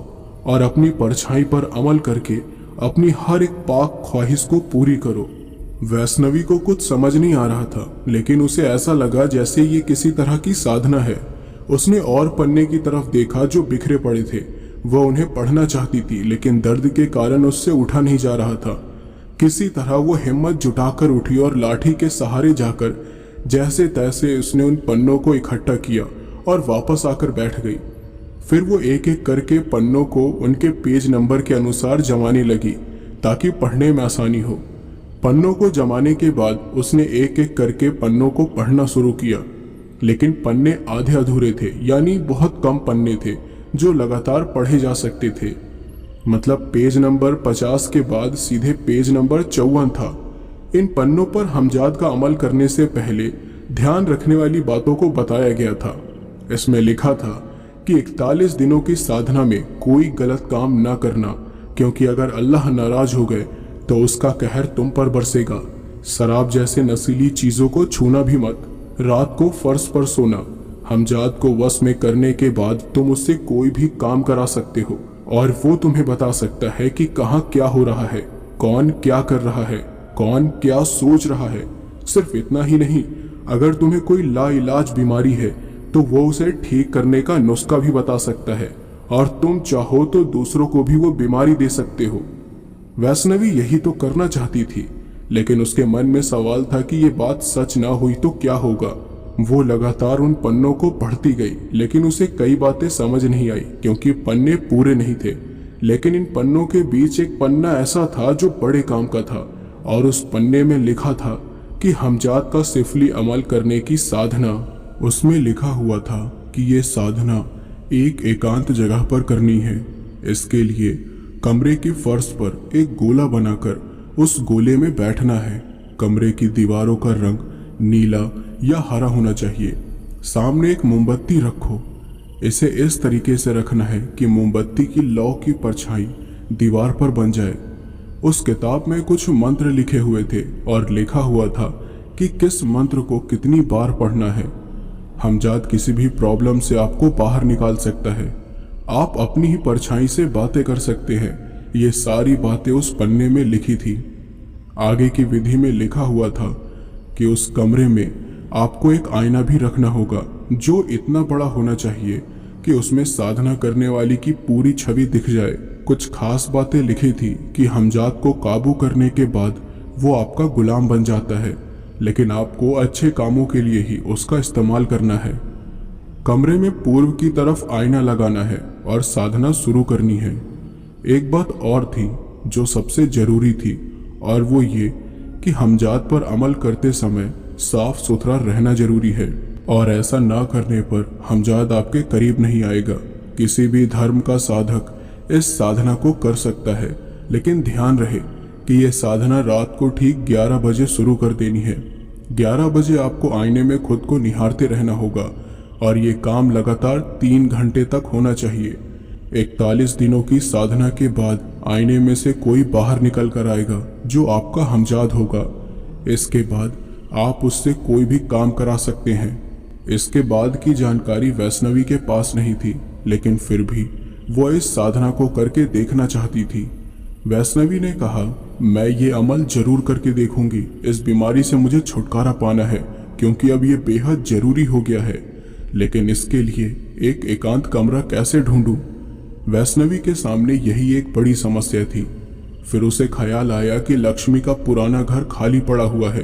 और अपनी परछाई पर अमल करके अपनी हर एक पाक ख्वाहिश को पूरी करो। वैष्णवी को कुछ समझ नहीं आ रहा था, लेकिन उसे ऐसा लगा जैसे ये किसी तरह की साधना है। उसने और पन्ने की तरफ देखा जो बिखरे पड़े थे। वह उन्हें पढ़ना चाहती थी, लेकिन दर्द के कारण उससे उठा नहीं जा रहा था। किसी तरह वो हिम्मत जुटाकर उठी और लाठी के सहारे जाकर जैसे तैसे उसने उन पन्नों को इकट्ठा किया और वापस आकर बैठ गई। फिर वो एक एक करके पन्नों को उनके पेज नंबर के अनुसार जमाने लगी ताकि पढ़ने में आसानी हो। पन्नों को जमाने के बाद उसने एक एक करके पन्नों को पढ़ना शुरू किया, लेकिन पन्ने आधे अधूरे थे, यानी बहुत कम पन्ने थे जो लगातार पढ़े जा सकते थे। मतलब पेज नंबर 50 के बाद सीधे पेज नंबर 54 था। इन पन्नों पर हमजाद का अमल करने से पहले ध्यान रखने वाली बातों को बताया गया था। इसमें लिखा था कि 41 दिनों की साधना में कोई गलत काम ना करना, क्योंकि अगर अल्लाह नाराज हो गए तो उसका कहर तुम पर बरसेगा। शराब जैसे नशीली चीजों को छूना भी मत। रात को फर्श पर सोना। हमजाद को वश में करने के बाद तुम उससे कोई भी काम करा सकते हो और वो तुम्हें बता सकता है कि कहाँ क्या हो रहा है, कौन क्या कर रहा है, कौन क्या सोच रहा है। सिर्फ इतना ही नहीं, अगर तुम्हें कोई लाइलाज बीमारी है तो वो उसे ठीक करने का नुस्खा भी बता सकता है और तुम चाहो तो दूसरों को भी वो बीमारी दे सकते हो। वैष्णवी यही तो करना चाहती थी, लेकिन उसके मन में सवाल था कि ये बात सच ना हुई तो क्या होगा। वो लगातार उन पन्नों को पढ़ती गई, लेकिन उसे कई बातें समझ नहीं आई क्योंकि पन्ने पूरे नहीं थे। लेकिन इन पन्नों के बीच एक पन्ना ऐसा था जो बड़े काम का था और उस पन्ने में लिखा था कि हमजाद का सिफली अमल करने की साधना। उसमें लिखा हुआ था कि ये साधना एक एकांत जगह पर करनी है। इसके लिए कमरे की फर्श पर एक गोला बनाकर उस गोले में बैठना है। कमरे की दीवारों का रंग नीला या हरा होना चाहिए। सामने एक मोमबत्ती रखो। इसे इस तरीके से रखना है कि मोमबत्ती की लौ की परछाई दीवार पर बन जाए। उस किताब में कुछ मंत्र लिखे हुए थे और लिखा हुआ था कि किस मंत्र को कितनी बार पढ़ना है। हमजाद किसी भी प्रॉब्लम से आपको बाहर निकाल सकता है। आप अपनी ही परछाई से बातें कर सकते हैं। ये सारी बातें उस पन्ने में लिखी थी। आगे की विधि में लिखा हुआ था कि उस कमरे में आपको एक आईना भी रखना होगा जो इतना बड़ा होना चाहिए कि उसमें साधना करने वाली की पूरी छवि दिख जाए। कुछ खास बातें लिखी थी कि हमजाद को काबू करने के बाद वो आपका गुलाम बन जाता है। लेकिन आपको अच्छे कामों के लिए ही उसका इस्तेमाल करना है। कमरे में पूर्व की तरफ आईना लगाना है और साधना शुरू करनी है। एक बात और थी जो सबसे जरूरी थी, और वो ये कि हमजात पर अमल करते समय साफ सुथरा रहना जरूरी है, और ऐसा ना करने पर हमजात आपके करीब नहीं आएगा। किसी भी धर्म का साधक इस साधना को कर सकता है, लेकिन ध्यान रहे कि यह साधना रात को ठीक 11 बजे शुरू कर देनी है। 11 बजे आपको आईने में खुद को निहारते रहना होगा, और ये काम लगातार 3 घंटे तक होना चाहिए। 41 दिनों की साधना के बाद आईने में से कोई बाहर निकल कर आएगा जो आपका हमजाद होगा। इसके बाद आप उससे कोई भी काम करा सकते हैं। इसके बाद की जानकारी वैष्णवी के पास नहीं थी, लेकिन फिर भी वो इस साधना को करके देखना चाहती थी। वैष्णवी ने कहा, मैं ये अमल जरूर करके देखूंगी। इस बीमारी से मुझे छुटकारा पाना है, क्योंकि अब ये बेहद जरूरी हो गया है। लेकिन इसके लिए एक एकांत कमरा कैसे ढूंढूं? वैष्णवी के सामने यही एक बड़ी समस्या थी। फिर उसे ख्याल आया कि लक्ष्मी का पुराना घर खाली पड़ा हुआ है,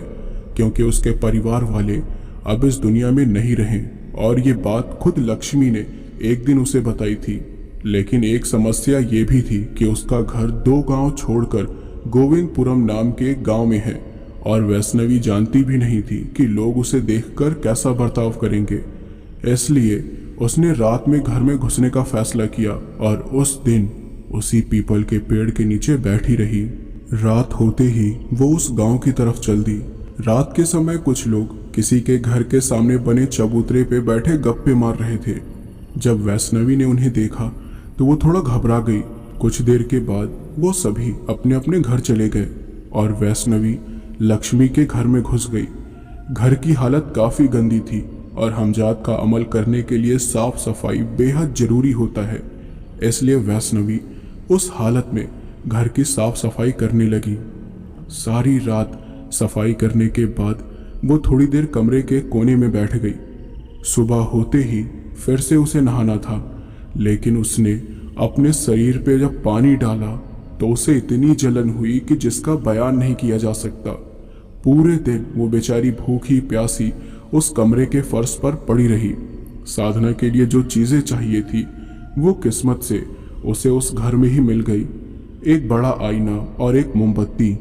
क्योंकि उसके परिवार वाले अब इस दुनिया में नहीं रहे, और ये बात खुद लक्ष्मी ने एक दिन उसे बताई थी। लेकिन एक समस्या ये भी थी कि उसका घर 2 गांव छोड़कर गोविंदपुरम नाम के एक गांव में है, और वैष्णवी जानती भी नहीं थी कि लोग उसे देखकर कैसा बर्ताव करेंगे। इसलिए उसने रात में घर में घुसने का फैसला किया और उस दिन उसी पीपल के पेड़ के नीचे बैठी रही। रात होते ही वो उस गांव की तरफ चल दी। रात के समय कुछ लोग किसी के घर के सामने बने चबूतरे पे बैठे गप्पे मार रहे थे। जब वैष्णवी ने उन्हें देखा तो वो थोड़ा घबरा गई। कुछ देर के बाद वो सभी अपने अपने घर चले गए और वैष्णवी लक्ष्मी के घर में घुस गई। घर की हालत काफी गंदी थी और हमजात का अमल करने के लिए साफ सफाई बेहद जरूरी होता है। इसलिए वैष्णवी उस हालत में घर की साफ सफाई करने लगी। सारी रात सफाई करने के बाद वो थोड़ी देर कमरे के कोने में बैठ गई। सुबह होते ही फिर से उसे नहाना था, लेकिन उसने अपने शरीर पे जब पानी डाला तो उसे इतनी जलन हुई कि जिसका बयान नहीं किया जा सकता। पूरे दिन वो बेचारी भूखी प्यासी उस कमरे के फर्श पर पड़ी रही। साधना के लिए जो चीजें चाहिए थी वो किस्मत से उसे उस घर में ही मिल गई। एक बड़ा आईना और एक मोमबत्ती।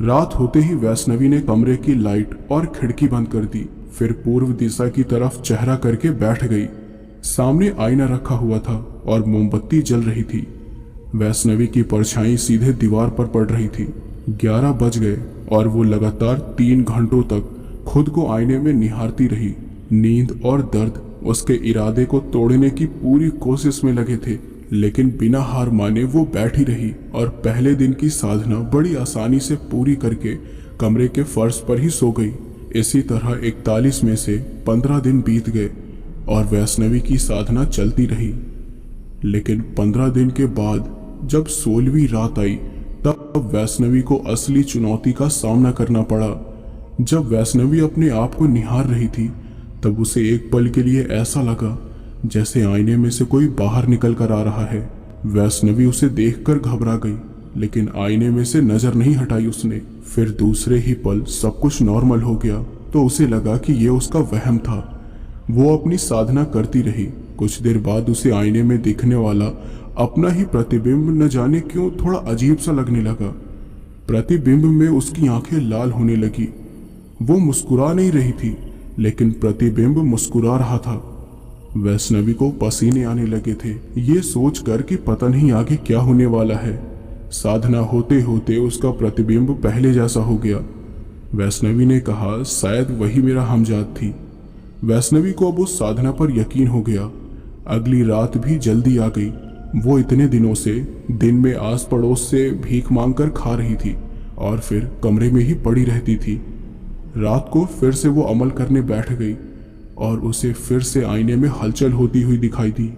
रात होते ही वैष्णवी ने कमरे की लाइट और खिड़की बंद कर दी। फिर पूर्व दिशा की तरफ चेहरा करके बैठ गई। सामने आईना रखा हुआ था और मोमबत्ती जल रही थी। वैष्णवी की परछाई सीधे दीवार पर पड़ रही थी। 11 बज गए और वो लगातार 3 घंटों तक खुद को आईने में निहारती रही। नींद और दर्द उसके इरादे को तोड़ने की पूरी कोशिश में लगे थे, लेकिन बिना हार माने वो बैठी रही और पहले दिन की साधना बड़ी आसानी से पूरी करके कमरे के फर्श पर ही सो गई। इसी तरह 41 में से 15 दिन बीत गए और वैष्णवी की साधना चलती रही। लेकिन 15 दिन के बाद जब 16वीं रात आई तब वैष्णवी को असली चुनौती का सामना करना पड़ा। जब वैष्णवी अपने आप को निहार रही थी तब उसे एक पल के लिए ऐसा लगा जैसे आईने में से कोई बाहर निकल कर आ रहा है। वैष्णवी उसे देखकर घबरा गई, लेकिन आईने में से नजर नहीं हटाई उसने। फिर दूसरे ही पल सब कुछ नॉर्मल हो गया तो उसे लगा कि यह उसका वहम था। वो अपनी साधना करती रही। कुछ देर बाद उसे आईने में दिखने वाला अपना ही प्रतिबिंब न जाने क्यों थोड़ा अजीब सा लगने लगा। प्रतिबिंब में उसकी आंखें लाल होने लगी। वो मुस्कुरा नहीं रही थी, लेकिन प्रतिबिंब मुस्कुरा रहा था। वैष्णवी को पसीने आने लगे थे, ये सोचकर कि पता नहीं आगे क्या होने वाला है। साधना होते होते उसका प्रतिबिंब पहले जैसा हो गया। वैष्णवी ने कहा, शायद वही मेरा हमजात थी। वैष्णवी को अब उस साधना पर यकीन हो गया। अगली रात भी जल्दी आ गई। वो इतने दिनों से दिन में आस पड़ोस से भीख मांगकर खा रही थी और फिर कमरे में ही पड़ी रहती थी। रात को फिर से वो अमल करने बैठ गई और उसे फिर से आईने में हलचल होती हुई दिखाई दी।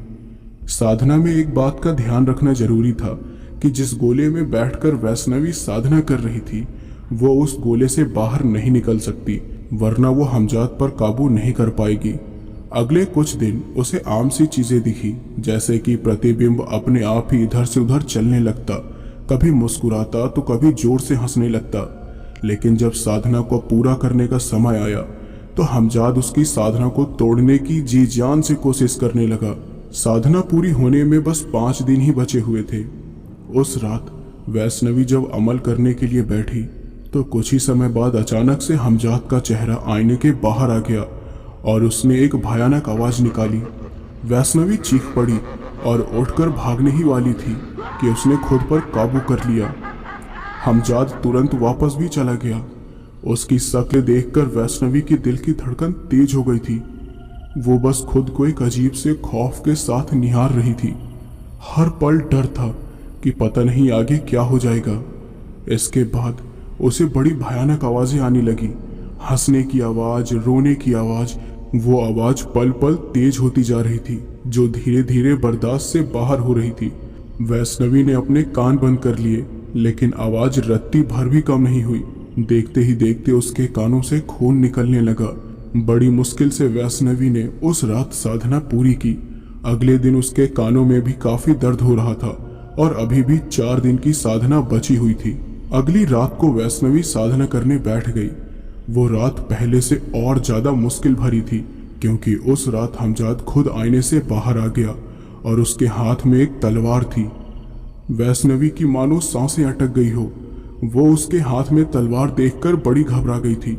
साधना में एक बात का ध्यान रखना जरूरी था कि जिस गोले में बैठकर वैष्णवी साधना कर रही थी वो उस गोले से बाहर नहीं निकल सकती, वरना वो हमजात पर काबू नहीं कर पाएगी। अगले कुछ दिन उसे आम सी चीजें दिखी, जैसे कि प्रतिबिंब अपने आप ही इधर से उधर चलने लगता, कभी मुस्कुराता तो कभी जोर से हंसने लगता। लेकिन जब साधना को पूरा करने का समय आया तो हमजाद उसकी साधना को तोड़ने की जी जान से कोशिश करने लगा। साधना पूरी होने में बस 5 दिन ही बचे हुए थे। उस रात वैष्णवी जब अमल करने के लिए बैठी तो कुछ ही समय बाद अचानक से हमजाद का चेहरा आईने के बाहर आ गया और उसने एक भयानक आवाज निकाली। वैष्णवी चीख पड़ी और उठकर भागने ही वाली थी कि उसने खुद पर काबू कर लिया। हमजाद तुरंत वापस भी चला गया। उसकी शक्ल देखकर वैष्णवी की दिल की धड़कन तेज हो गई थी। वो बस खुद को एक अजीब से खौफ के साथ निहार रही थी। हर पल डर था कि पता नहीं आगे क्या हो जाएगा। इसके बाद उसे बड़ी भयानक आवाजें आने लगी, हंसने की आवाज, रोने की आवाज। वो आवाज पल पल तेज होती जा रही थी, जो धीरे धीरे बर्दाश्त से बाहर हो रही थी। वैष्णवी ने अपने कान बंद कर लिए, लेकिन आवाज रत्ती भर भी कम नहीं हुई। देखते ही देखते उसके कानों से खून निकलने लगा। बड़ी मुश्किल से वैष्णवी ने उस रात साधना पूरी की। अगले दिन उसके कानों में भी काफी दर्द हो रहा था और अभी भी 4 दिन की साधना बची हुई थी। अगली रात को वैष्णवी साधना करने बैठ गई। वो रात पहले से और ज्यादा मुश्किल भरी थी, क्योंकि उस रात हमजाद खुद आईने से बाहर आ गया और उसके हाथ में एक तलवार थी। वैष्णवी की मानो सांसें अटक गई हो। वो उसके हाथ में तलवार देखकर बड़ी घबरा गई थी।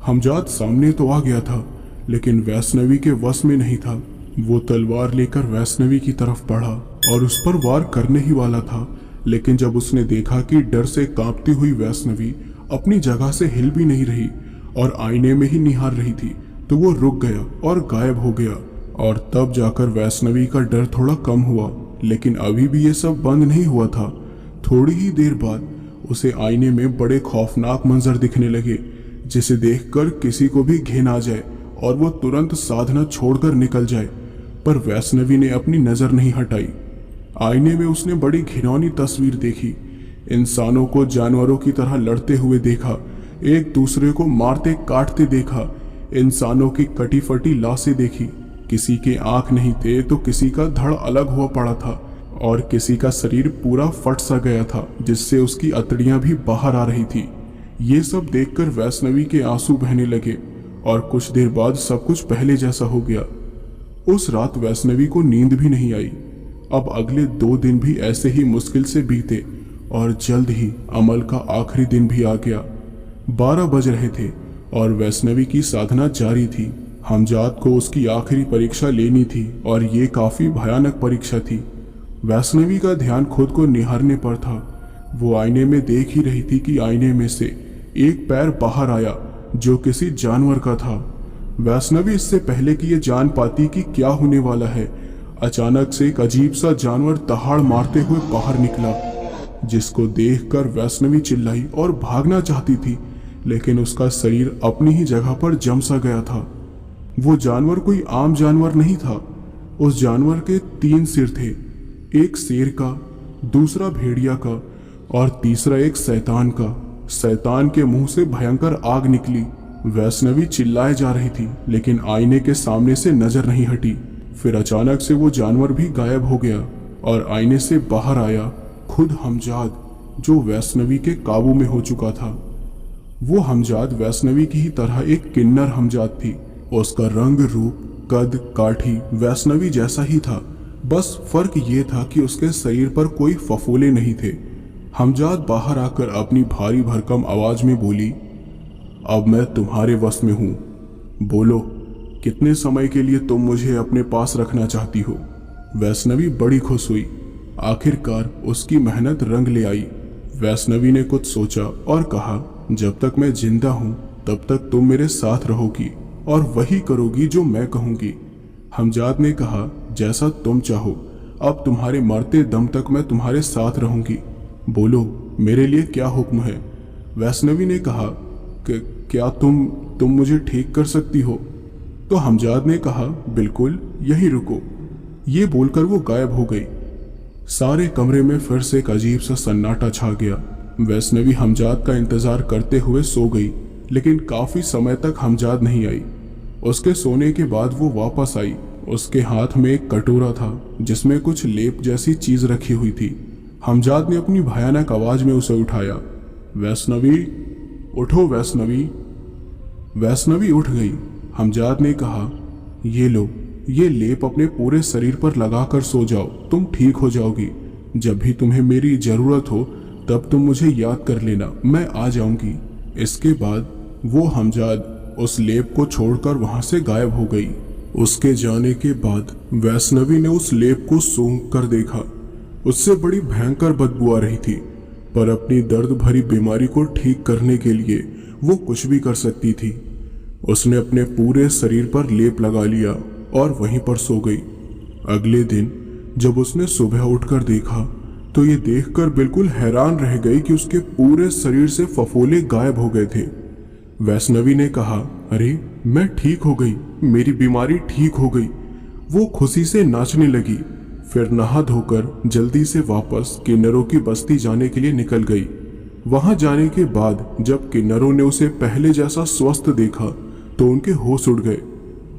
हमजाद सामने तो आ गया था, लेकिन वैष्णवी के वश में नहीं था। वो तलवार लेकर वैष्णवी की तरफ बढ़ा और उस पर वार करने ही वाला था, लेकिन जब उसने देखा कि डर से कांपती हुई वैष्णवी अपनी जगह से हिल भी नहीं रही और आईने में ही निहार रही थी, तो वो रुक गया और गायब हो गया। और तब जाकर वैष्णवी का डर थोड़ा कम हुआ, लेकिन अभी भी ये सब बंद नहीं हुआ था। थोड़ी ही देर बाद उसे आईने में बड़े खौफनाक मंजर दिखने लगे, जिसे देखकर किसी को भी घिन आ जाए और वो तुरंत साधना छोड़कर निकल जाए। पर वैष्णवी ने अपनी नजर नहीं हटाई। आईने में उसने बड़ी घिनौनी तस्वीर देखी। इंसानों को जानवरों की तरह लड़ते हुए देखा, एक दूसरे को मारते काटते देखा। इंसानों की कटी फटी लाशें देखी। किसी के आंख नहीं थे तो किसी का धड़ अलग हुआ पड़ा था और किसी का शरीर पूरा फट सा गया था, जिससे उसकी अतड़ियां भी बाहर आ रही थी। ये सब देखकर वैष्णवी के आंसू बहने लगे और कुछ देर बाद सब कुछ पहले जैसा हो गया। उस रात वैष्णवी को नींद भी नहीं आई। अब अगले 2 दिन भी ऐसे ही मुश्किल से बीते और जल्द ही अमल का आखिरी दिन भी आ गया। 12 बज रहे थे और वैष्णवी की साधना जारी थी। हमजाद को उसकी आखिरी परीक्षा लेनी थी और ये काफी भयानक परीक्षा थी। वैष्णवी का ध्यान खुद को निहारने पर था। वो आईने में देख ही रही थी कि आईने में से एक पैर बाहर आया, जो किसी जानवर का था। वैष्णवी इससे पहले कि ये जान पाती कि क्या होने वाला है, अचानक से एक अजीब सा जानवर दहाड़ मारते हुए बाहर निकला, जिसको देखकर वैष्णवी चिल्लाई और भागना चाहती थी, लेकिन उसका शरीर अपनी ही जगह पर जम सा गया था। वो जानवर कोई आम जानवर नहीं था। उस जानवर के 3 सिर थे, एक शेर का, दूसरा भेड़िया का और तीसरा एक शैतान का। शैतान के मुंह से भयंकर आग निकली। वैष्णवी चिल्लाए जा रही थी, लेकिन आईने के सामने से नजर नहीं हटी। फिर अचानक से वो जानवर भी गायब हो गया और आईने से बाहर आया खुद हमजाद, जो वैष्णवी के काबू में हो चुका था। वो हमजाद वैष्णवी की ही तरह एक किन्नर हमजाद थी। उसका रंग, रूप, कद, काठी वैष्णवी जैसा ही था। बस फर्क ये था कि उसके शरीर पर कोई फफोले नहीं थे। हमजाद बाहर आकर अपनी भारी भरकम आवाज में बोली, अब मैं तुम्हारे वश में हूं। बोलो, कितने समय के लिए तुम मुझे अपने पास रखना चाहती हो? वैष्णवी बड़ी खुश हुई। आखिरकार उसकी मेहनत रंग ले आई। वैष्णवी ने कुछ सोचा और कहा, जब तक मैं जिंदा हूं तब तक तुम मेरे साथ रहोगी और वही करोगी जो मैं कहूंगी। हमजाद ने कहा, जैसा तुम चाहो, अब तुम्हारे मरते दम तक मैं तुम्हारे साथ रहूंगी। बोलो, मेरे लिए क्या हुक्म है? वैष्णवी ने कहा, क्या तुम मुझे ठीक कर सकती हो? तो हमजाद ने कहा, बिल्कुल, यहीं रुको। ये बोलकर वो गायब हो गई। सारे कमरे में फिर से एक अजीब सा सन्नाटा छा गया। वैष्णवी हमजाद का इंतजार करते हुए सो गई, लेकिन काफी समय तक हमजाद नहीं आई। उसके सोने के बाद वो वापस आई। उसके हाथ में एक कटोरा था जिसमें कुछ लेप जैसी चीज रखी हुई थी। हमजाद ने अपनी भयानक आवाज में उसे उठाया, वैष्णवी उठो वैष्णवी। वैष्णवी उठ गई। हमजाद ने कहा, ये लो, ये लेप अपने पूरे शरीर पर लगाकर सो जाओ, तुम ठीक हो जाओगी। जब भी तुम्हें मेरी जरूरत हो तब तुम मुझे याद कर लेना, मैं आ जाऊंगी। इसके बाद वो हमजाद उस लेप को छोड़कर वहां से गायब हो गई। उसके जाने के बाद वैष्णवी ने उस लेप को सूंघ कर देखा। उससे बड़ी भयंकर बदबू आ रही थी, पर अपनी दर्द भरी बीमारी को ठीक करने के लिए वो कुछ भी कर सकती थी। उसने अपने पूरे शरीर पर लेप लगा लिया और वहीं पर सो गई। अगले दिन जब उसने सुबह उठकर देखा तो ये देखकर बिल्कुल हैरान रह गई कि उसके पूरे शरीर से फफोले गायब हो गए थे। वैष्णवी ने कहा, अरे मैं ठीक हो गई, मेरी बीमारी ठीक हो गई। वो खुशी से नाचने लगी। फिर नहा धोकर जल्दी से वापस किन्नरों की बस्ती जाने के लिए निकल गई। वहां जाने के बाद जब किन्नरों ने उसे पहले जैसा स्वस्थ देखा तो उनके होश उड़ गए।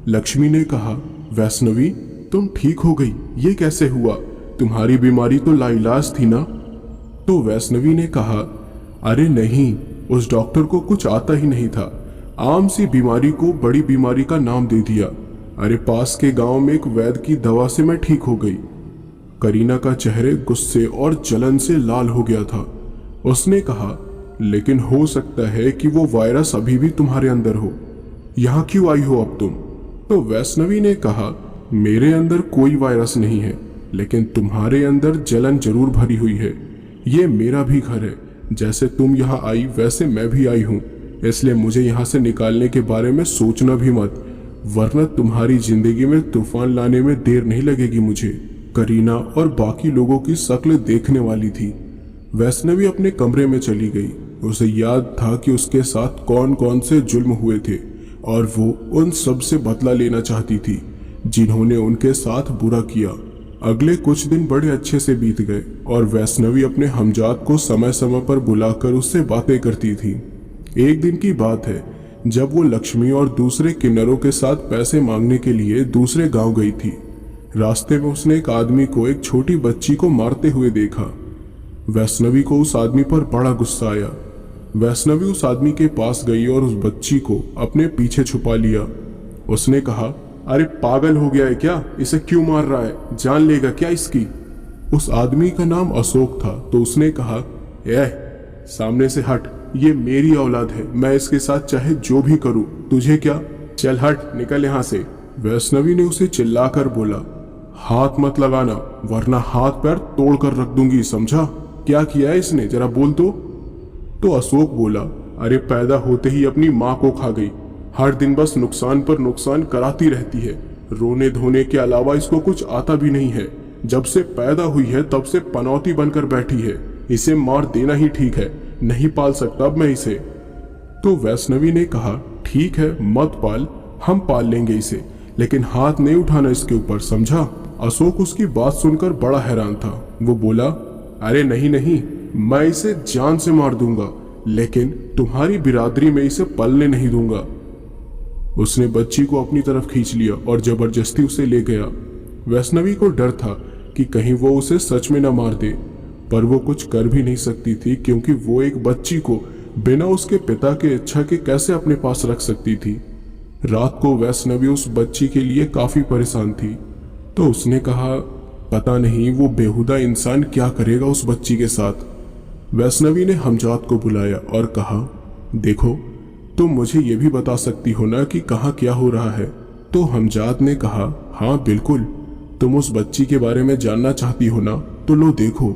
लक्ष्मी ने कहा, वैष्णवी तुम ठीक हो गई, ये कैसे हुआ? तुम्हारी बीमारी तो लाइलाज थी ना? तो वैष्णवी ने कहा, अरे नहीं, उस डॉक्टर को कुछ आता ही नहीं था। आम सी बीमारी को बड़ी बीमारी का नाम दे दिया। अरे पास के गांव में एक वैद्य की दवा से मैं ठीक हो गई। करीना का चेहरे गुस्से और जलन से लाल हो गया था। उसने कहा, लेकिन हो सकता है कि वो वायरस अभी भी तुम्हारे अंदर हो। यहाँ क्यों आई हो अब तुम? तो वैष्णवी ने कहा, मेरे अंदर कोई वायरस नहीं है, लेकिन तुम्हारे अंदर जलन जरूर भरी हुई है। ये मेरा भी घर है, जैसे तुम यहाँ आई वैसे मैं भी आई हूँ, इसलिए मुझे यहाँ से निकालने के बारे में सोचना भी मत, वरना तुम्हारी जिंदगी में तूफान लाने में देर नहीं लगेगी मुझे। करीना और बाकी लोगों की शक्ल देखने वाली थी। वैष्णवी अपने कमरे में चली गई। उसे याद था कि उसके साथ कौन कौन से जुल्म हुए थे और वो उन सब से बदला लेना चाहती थी जिन्होंने उनके साथ बुरा किया। अगले कुछ दिन बड़े अच्छे से बीत गए और वैष्णवी अपने हमजाद को समय समय पर बुलाकर उससे बातें करती थी। एक दिन की बात है जब वो लक्ष्मी और दूसरे किन्नरों के साथ पैसे मांगने के लिए दूसरे गांव गई थी। रास्ते में उसने एक आदमी को एक छोटी बच्ची को मारते हुए देखा। वैष्णवी को उस आदमी पर बड़ा गुस्सा आया। वैष्णवी उस आदमी के पास गई और उस बच्ची को अपने पीछे छुपा लिया। उसने कहा, अरे पागल हो गया है क्या? इसे क्यों मार रहा है? जान लेगा क्या इसकी? उस आदमी का नाम अशोक था। तो उसने कहा, सामने से हट, ये मेरी औलाद है, मैं इसके साथ चाहे जो भी करूं, तुझे क्या? चल हट, निकल यहाँ से। वैष्णवी ने उसे चिल्लाकर बोला, हाथ मत लगाना वरना हाथ पैर तोड़ कर रख दूंगी, समझा? क्या किया है इसने, जरा बोल तो अशोक बोला, अरे पैदा होते ही अपनी माँ को खा गई, हर दिन बस नुकसान पर नुकसान कराती रहती है, रोने धोने के अलावा इसको कुछ आता भी नहीं है। जब से पैदा हुई है तब से पनौती बनकर बैठी है, इसे मार देना ही ठीक है, नहीं पाल सकता अब मैं इसे। तो वैष्णवी ने कहा, ठीक है मत पाल, हम पाल लेंगे इसे, लेकिन हाथ नहीं उठाना इसके ऊपर, समझा? अशोक उसकी बात सुनकर बड़ा हैरान था। वो बोला, अरे नहीं नहीं, मैं इसे जान से मार दूंगा, लेकिन तुम्हारी बिरादरी में इसे पलने नहीं दूंगा। उसने बच्ची को अपनी तरफ खींच लिया और जबरदस्ती उसे ले गया। वैष्णवी को डर था कि कहीं वो उसे सच में न मार दे, पर वो कुछ कर भी नहीं सकती थी क्योंकि वो एक बच्ची को बिना उसके पिता के इच्छा के कैसे अपने पास रख सकती थी। रात को वैष्णवी उस बच्ची के लिए काफी परेशान थी। तो उसने कहा, पता नहीं वो बेहुदा इंसान क्या करेगा उस बच्ची के साथ। वैष्णवी ने हमजाद को बुलाया और कहा, देखो तुम मुझे ये भी बता सकती हो ना कि कहाँ क्या हो रहा है? तो हमजाद ने कहा, हाँ बिल्कुल, तुम उस बच्ची के बारे में जानना चाहती हो ना, तो लो देखो।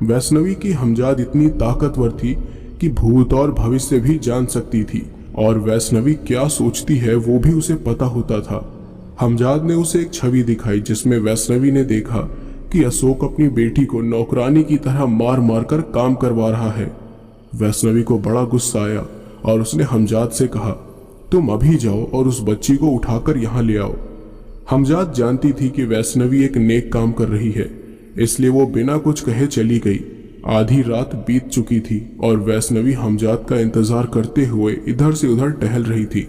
वैष्णवी की हमजाद इतनी ताकतवर थी कि भूत और भविष्य भी जान सकती थी और वैष्णवी क्या सोचती है वो भी उसे पता होता था। हमजाद ने उसे एक छवि दिखाई जिसमें वैष्णवी ने देखा कि अशोक अपनी बेटी को नौकरानी की तरह मार मार कर काम करवा रहा है। वैष्णवी को बड़ा गुस्सा आया और उसने हमजाद से कहा, तुम अभी जाओ और उस बच्ची को उठाकर यहाँ ले आओ। हमजाद जानती थी कि वैष्णवी एक नेक काम कर रही है, इसलिए वो बिना कुछ कहे चली गई। आधी रात बीत चुकी थी और वैष्णवी हमजाद का इंतजार करते हुए इधर से उधर टहल रही थी।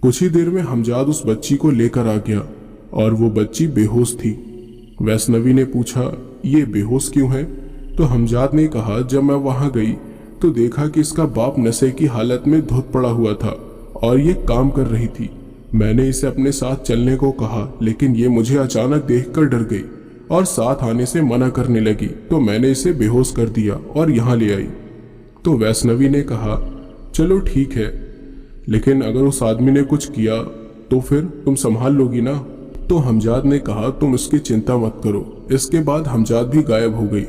कुछ ही देर में हमजाद उस बच्ची को लेकर आ गया और वो बच्ची बेहोश थी। वैष्णवी ने पूछा, ये बेहोश क्यों है? तो हमजाद ने कहा, जब मैं वहां गई तो देखा कि इसका बाप नशे की हालत में धुत पड़ा हुआ था और ये काम कर रही थी। मैंने इसे अपने साथ चलने को कहा, लेकिन ये मुझे अचानक देखकर डर गई और साथ आने से मना करने लगी। तो मैंने इसे बेहोश कर दिया और यहाँ ले आई। तो वैष्णवी ने कहा, चलो ठीक है, लेकिन अगर उस आदमी ने कुछ किया तो फिर तुम संभाल लोगी ना? तो हमजाद ने कहा, तुम उसकी चिंता मत करो। इसके बाद हमजाद भी गायब हो गई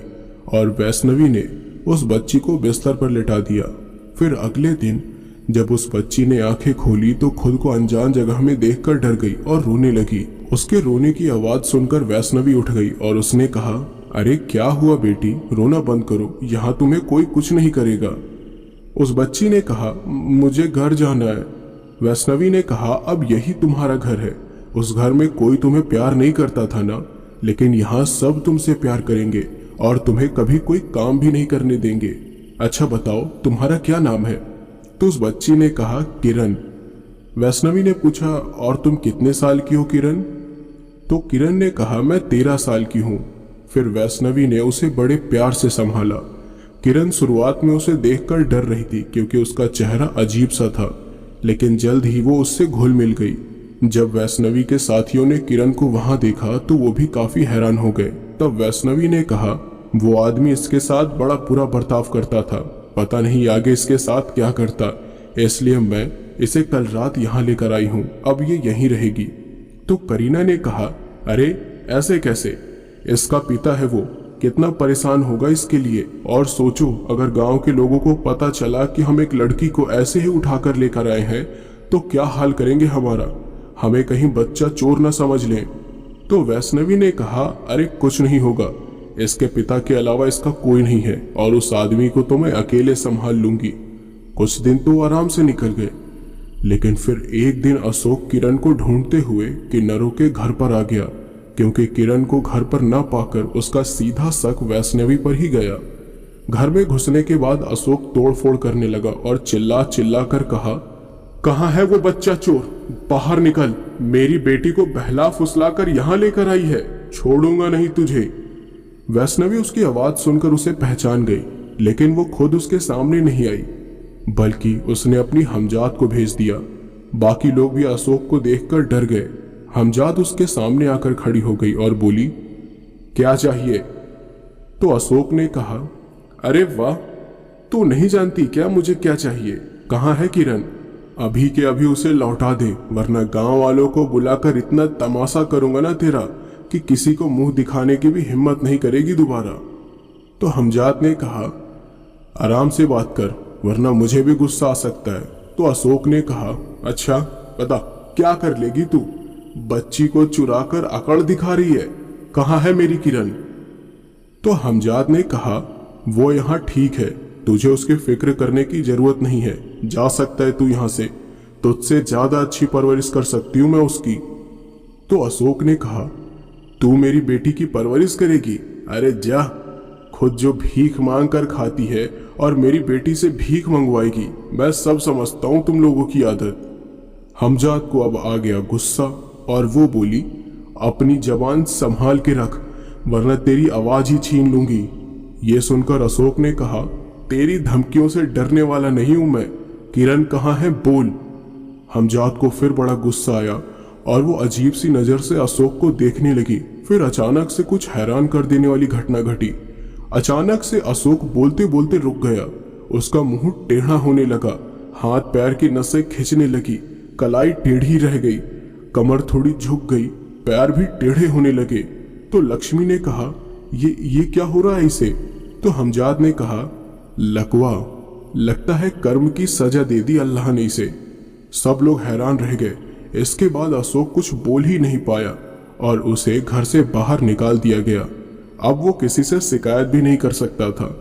और वैष्णवी ने उस बच्ची को बिस्तर पर लिटा दिया। फिर अगले दिन जब उस बच्ची ने आंखें खोली तो खुद को अनजान जगह में देखकर डर गई और रोने लगी। उसके रोने की आवाज सुनकर वैष्णवी उठ गई और उसने कहा, अरे क्या हुआ बेटी, रोना बंद करो, यहाँ तुम्हें कोई कुछ नहीं करेगा। उस बच्ची ने कहा, मुझे घर जाना है। वैष्णवी ने कहा, अब यही तुम्हारा घर है। उस घर में कोई तुम्हें प्यार नहीं करता था ना, लेकिन यहाँ सब तुमसे प्यार करेंगे और तुम्हें कभी कोई काम भी नहीं करने देंगे। अच्छा बताओ, तुम्हारा क्या नाम है? तो उस बच्ची ने कहा, किरण। वैष्णवी ने पूछा, और तुम कितने साल की हो किरण? तो किरण ने कहा, मैं 13 साल की हूँ। फिर वैष्णवी ने उसे बड़े प्यार से संभाला। किरण शुरुआत में उसे देखकर डर रही थी क्योंकि उसका चेहरा अजीब सा था, लेकिन जल्द ही वो उससे घुल मिल गई। जब वैष्णवी के साथियों ने किरण को वहां देखा तो वो भी काफी हैरान हो गए। तब वैष्णवी ने कहा, वो आदमी इसके साथ बड़ा बुरा बर्ताव करता था, पता नहीं आगे इसके साथ क्या करता, इसलिए मैं इसे कल रात यहाँ लेकर आई हूँ, अब ये यहीं रहेगी। तो करीना ने कहा, अरे ऐसे कैसे, इसका पिता है वो, कितना परेशान होगा इसके लिए। और सोचो अगर गांव के लोगों को पता चला कि हम एक लड़की को ऐसे ही उठाकर लेकर आए हैं तो क्या हाल करेंगे हमारा, हमें कहीं बच्चा चोर न समझ लें। तो वैष्णवी ने कहा, अरे कुछ नहीं होगा, इसके पिता के अलावा इसका कोई नहीं है और उस आदमी को तो मैं अकेले संभाल लूंगी। कुछ दिन तो आराम से निकल गए, लेकिन फिर एक दिन अशोक किरण को ढूंढते हुए किन्नरों के घर पर आ गया, क्योंकि किरण को घर पर न पाकर उसका सीधा शक वैष्णवी पर ही गया। घर में घुसने के बाद अशोक तोड़फोड़ करने लगा और चिल्ला चिल्ला कर कहा, कहाँ है वो बच्चा चोर, बाहर निकल, मेरी बेटी को बहला फुसला कर यहाँ लेकर आई है, छोड़ूंगा नहीं तुझे। वैष्णवी उसकी आवाज सुनकर उसे पहचान गई, लेकिन वो खुद उसके सामने नहीं आई, बल्कि उसने अपनी हमजाद को भेज दिया। बाकी लोग भी अशोक को देखकर डर गए। हमजाद उसके सामने आकर खड़ी हो गई और बोली, क्या चाहिए? तो अशोक ने कहा, अरे वाह, तू नहीं जानती क्या मुझे क्या चाहिए? कहाँ है किरण? अभी के अभी उसे लौटा दे, वरना गांव वालों को बुलाकर इतना तमाशा करूंगा ना तेरा कि किसी को मुंह दिखाने की भी हिम्मत नहीं करेगी दोबारा। तो हमजाद ने कहा, आराम से बात कर, वरना मुझे भी गुस्सा आ सकता है। तो अशोक ने कहा, अच्छा बता क्या कर लेगी तू? बच्ची को चुराकर अकड़ दिखा रही है, कहाँ है मेरी किरण? तो हमजाद ने कहा, वो यहाँ ठीक है, तुझे उसकी फिक्र करने की जरूरत नहीं है, जा सकता है तू यहाँ से, तुझसे ज्यादा अच्छी परवरिश कर सकती हूँ मैं उसकी। तो अशोक ने कहा, तू मेरी बेटी की परवरिश करेगी? अरे जा, खुद जो भीख मांग कर खाती है और मेरी बेटी से भीख मंगवाएगी, मैं सब समझता हूँ तुम लोगों की आदत। हमजाद को अब आ गया गुस्सा और वो बोली, अपनी जबान संभाल के रख, वरना तेरी आवाज ही छीन लूंगी। ये सुनकर अशोक ने कहा, तेरी धमकियों से डरने वाला नहीं हूं मैं, किरण कहाँ है बोल। हमजाद को फिर बड़ा गुस्सा आया और वो अजीब सी नजर से अशोक को देखने लगी। फिर अचानक से कुछ हैरान कर देने वाली घटना घटी। अचानक से अशोक बोलते बोलते रुक गया, उसका मुंह टेढ़ा होने लगा, हाथ पैर की नसें खिंचने लगी, कलाई टेढ़ी रह गई, कमर थोड़ी झुक गई, पैर भी टेढ़े होने लगे। तो लक्ष्मी ने कहा, ये क्या हो रहा है इसे? तो हमजाद ने कहा, लकवा, लगता है कर्म की सजा दे दी अल्लाह ने इसे। सब लोग हैरान रह गए। इसके बाद अशोक कुछ बोल ही नहीं पाया और उसे घर से बाहर निकाल दिया गया। अब वो किसी से शिकायत भी नहीं कर सकता था।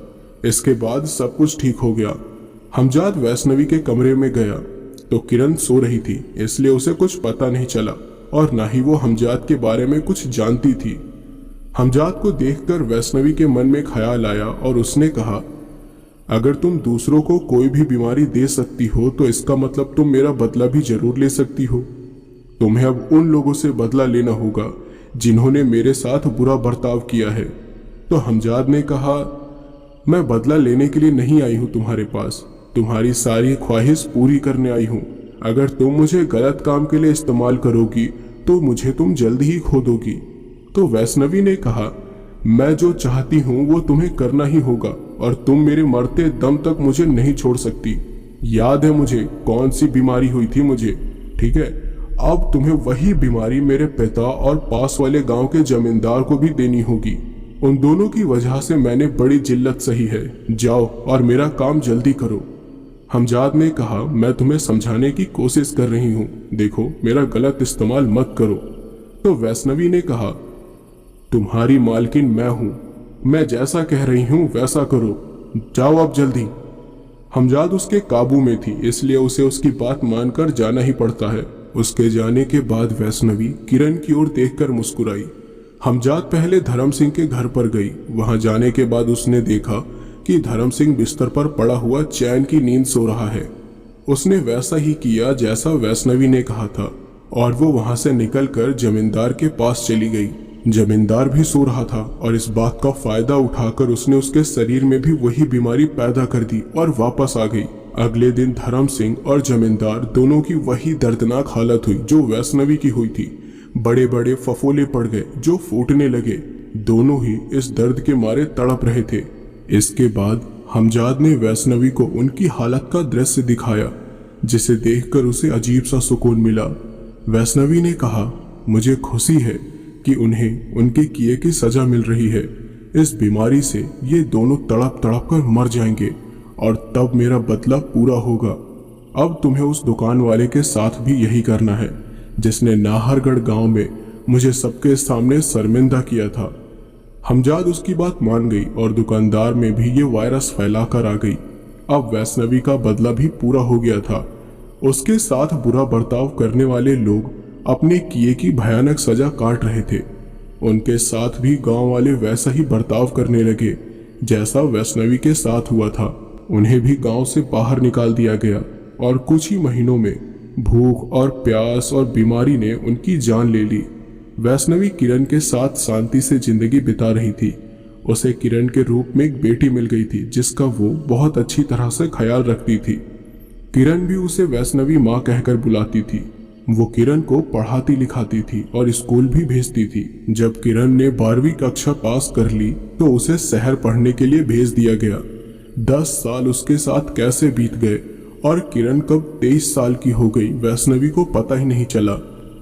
इसके बाद सब कुछ ठीक हो गया। हमजाद वैष्णवी के कमरे में गया तो किरण सो रही थी, इसलिए उसे कुछ पता नहीं चला और ना ही वो हमजाद के बारे में कुछ जानती थी। हमजाद को देखकर वैष्णवी के मन में ख्याल आया और उसने कहा, अगर तुम दूसरों को कोई भी बीमारी दे सकती हो तो इसका मतलब तुम मेरा बदला भी जरूर ले सकती हो। तुम्हें अब उन लोगों से बदला लेना होगा जिन्होंने मेरे साथ बुरा बर्ताव किया है। तो हमजाद ने कहा, मैं बदला लेने के लिए नहीं आई हूँ तुम्हारे पास, तुम्हारी सारी ख्वाहिश पूरी करने आई हूँ। अगर तुम मुझे गलत काम के लिए इस्तेमाल करोगी तो मुझे तुम जल्द ही खो दोगी। तो वैष्णवी ने कहा, मैं जो चाहती हूँ वो तुम्हें करना ही होगा और तुम मेरे मरते दम तक मुझे नहीं छोड़ सकती। याद है मुझे कौन सी बीमारी हुई थी मुझे, ठीक है? अब तुम्हें वही बीमारी मेरे पिता और पास वाले गांव के जमींदार को भी देनी होगी। उन दोनों की वजह से मैंने बड़ी जिल्लत सही है। जाओ और मेरा काम जल्दी करो। हमजाद ने कहा, मैं तुम्हें समझाने की कोशिश कर रही हूँ, देखो मेरा गलत इस्तेमाल मत करो। तो वैष्णवी ने कहा, तुम्हारी मालकिन मैं हूँ, मैं जैसा कह रही हूँ वैसा करो, जाओ अब जल्दी। हमजाद उसके काबू में थी, इसलिए उसे उसकी बात मानकर जाना ही पड़ता है। उसके जाने के बाद वैष्णवी किरण की ओर देखकर मुस्कुराई। हमजाद पहले धर्म सिंह के घर पर गई। वहां जाने के बाद उसने देखा कि धर्म सिंह बिस्तर पर पड़ा हुआ चैन की नींद सो रहा है। उसने वैसा ही किया जैसा वैष्णवी ने कहा था और वो वहां से निकलकर जमींदार के पास चली गई। जमींदार भी सो रहा था और इस बात का फायदा उठाकर उसने उसके शरीर में भी वही बीमारी पैदा कर दी और वापस आ गई। अगले दिन धर्म सिंह और जमींदार दोनों की वही दर्दनाक हालत हुई जो वैष्णवी की हुई थी। बड़े बड़े फफोले पड़ गए जो फूटने लगे। दोनों ही इस दर्द के मारे तड़प रहे थे। इसके बाद हमजाद ने वैष्णवी को उनकी हालत का दृश्य दिखाया, जिसे देखकर उसे अजीब सा सुकून मिला। वैष्णवी ने कहा, मुझे खुशी है कि उन्हें उनके किए की सजा मिल रही है। इस बीमारी से ये दोनों तड़प तड़प कर मर जाएंगे और तब मेरा बदला पूरा होगा। अब तुम्हें उस दुकान वाले के साथ भी यही करना है जिसने नाहरगढ़ गांव में मुझे सबके सामने शर्मिंदा किया था। हमजाद उसकी बात मान गई और दुकानदार में भी ये वायरस फैलाकर आ गई। अब वैष्णवी का बदला भी पूरा हो गया था। उसके साथ बुरा बर्ताव करने वाले लोग अपने किए की भयानक सजा काट रहे थे। उनके साथ भी गांव वाले वैसा ही बर्ताव करने लगे जैसा वैष्णवी के साथ हुआ था। उन्हें भी गांव से बाहर निकाल दिया गया और कुछ ही महीनों में भूख और प्यास और बीमारी ने उनकी जान ले ली। वैष्णवी किरण के साथ शांति से जिंदगी बिता रही थी। उसे किरण के रूप में एक बेटी मिल गई थी जिसका वो बहुत अच्छी तरह से ख्याल रखती थी। किरण भी उसे वैष्णवी माँ कहकर बुलाती थी। वो किरण को पढ़ाती लिखाती थी और स्कूल भी भेजती थी। जब किरण ने 12वीं कक्षा पास कर ली तो उसे शहर पढ़ने के लिए भेज दिया गया। 10 साल उसके साथ कैसे बीत गए और किरण कब 23 साल की हो गई वैष्णवी को पता ही नहीं चला।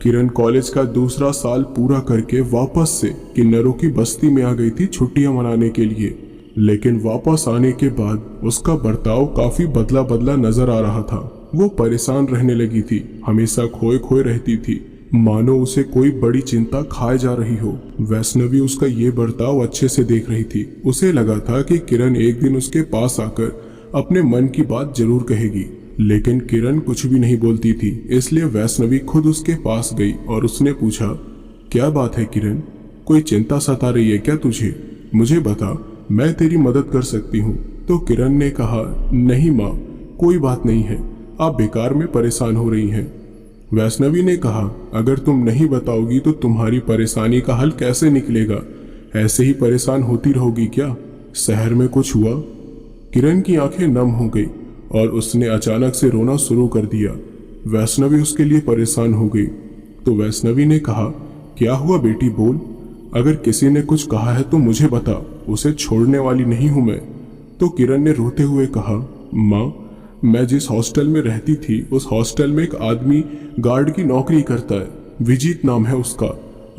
किरण कॉलेज का दूसरा साल पूरा करके वापस से किन्नरों की बस्ती में आ गई थी छुट्टियां मनाने के लिए। लेकिन वापस आने के बाद उसका बर्ताव काफी बदला बदला नजर आ रहा था। वो परेशान रहने लगी थी, हमेशा खोए खोए रहती थी, मानो उसे कोई बड़ी चिंता खाए जा रही हो। वैष्णवी उसका ये बर्ताव अच्छे से देख रही थी। उसे लगा था कि किरण एक दिन उसके पास आकर अपने मन की बात जरूर कहेगी, लेकिन किरण कुछ भी नहीं बोलती थी। इसलिए वैष्णवी खुद उसके पास गई और उसने पूछा, क्या बात है किरण, कोई चिंता सता रही है क्या तुझे? मुझे बता, मैं तेरी मदद कर सकती हूँ। तो किरण ने कहा, नहीं माँ, कोई बात नहीं है, आप बेकार में परेशान हो रही हैं। वैष्णवी ने कहा, अगर तुम नहीं बताओगी तो तुम्हारी परेशानी का हल कैसे निकलेगा? ऐसे ही परेशान होती रहोगी क्या? शहर में कुछ हुआ? किरण की आंखें नम हो गई और उसने अचानक से रोना शुरू कर दिया। वैष्णवी उसके लिए परेशान हो गई। तो वैष्णवी ने कहा, क्या हुआ बेटी, बोल। अगर किसी ने कुछ कहा है तो मुझे बता, उसे छोड़ने वाली नहीं हूं मैं। तो किरण ने रोते हुए कहा, माँ, मैं जिस हॉस्टल में रहती थी उस हॉस्टल में एक आदमी गार्ड की नौकरी करता है, विजीत नाम है उसका।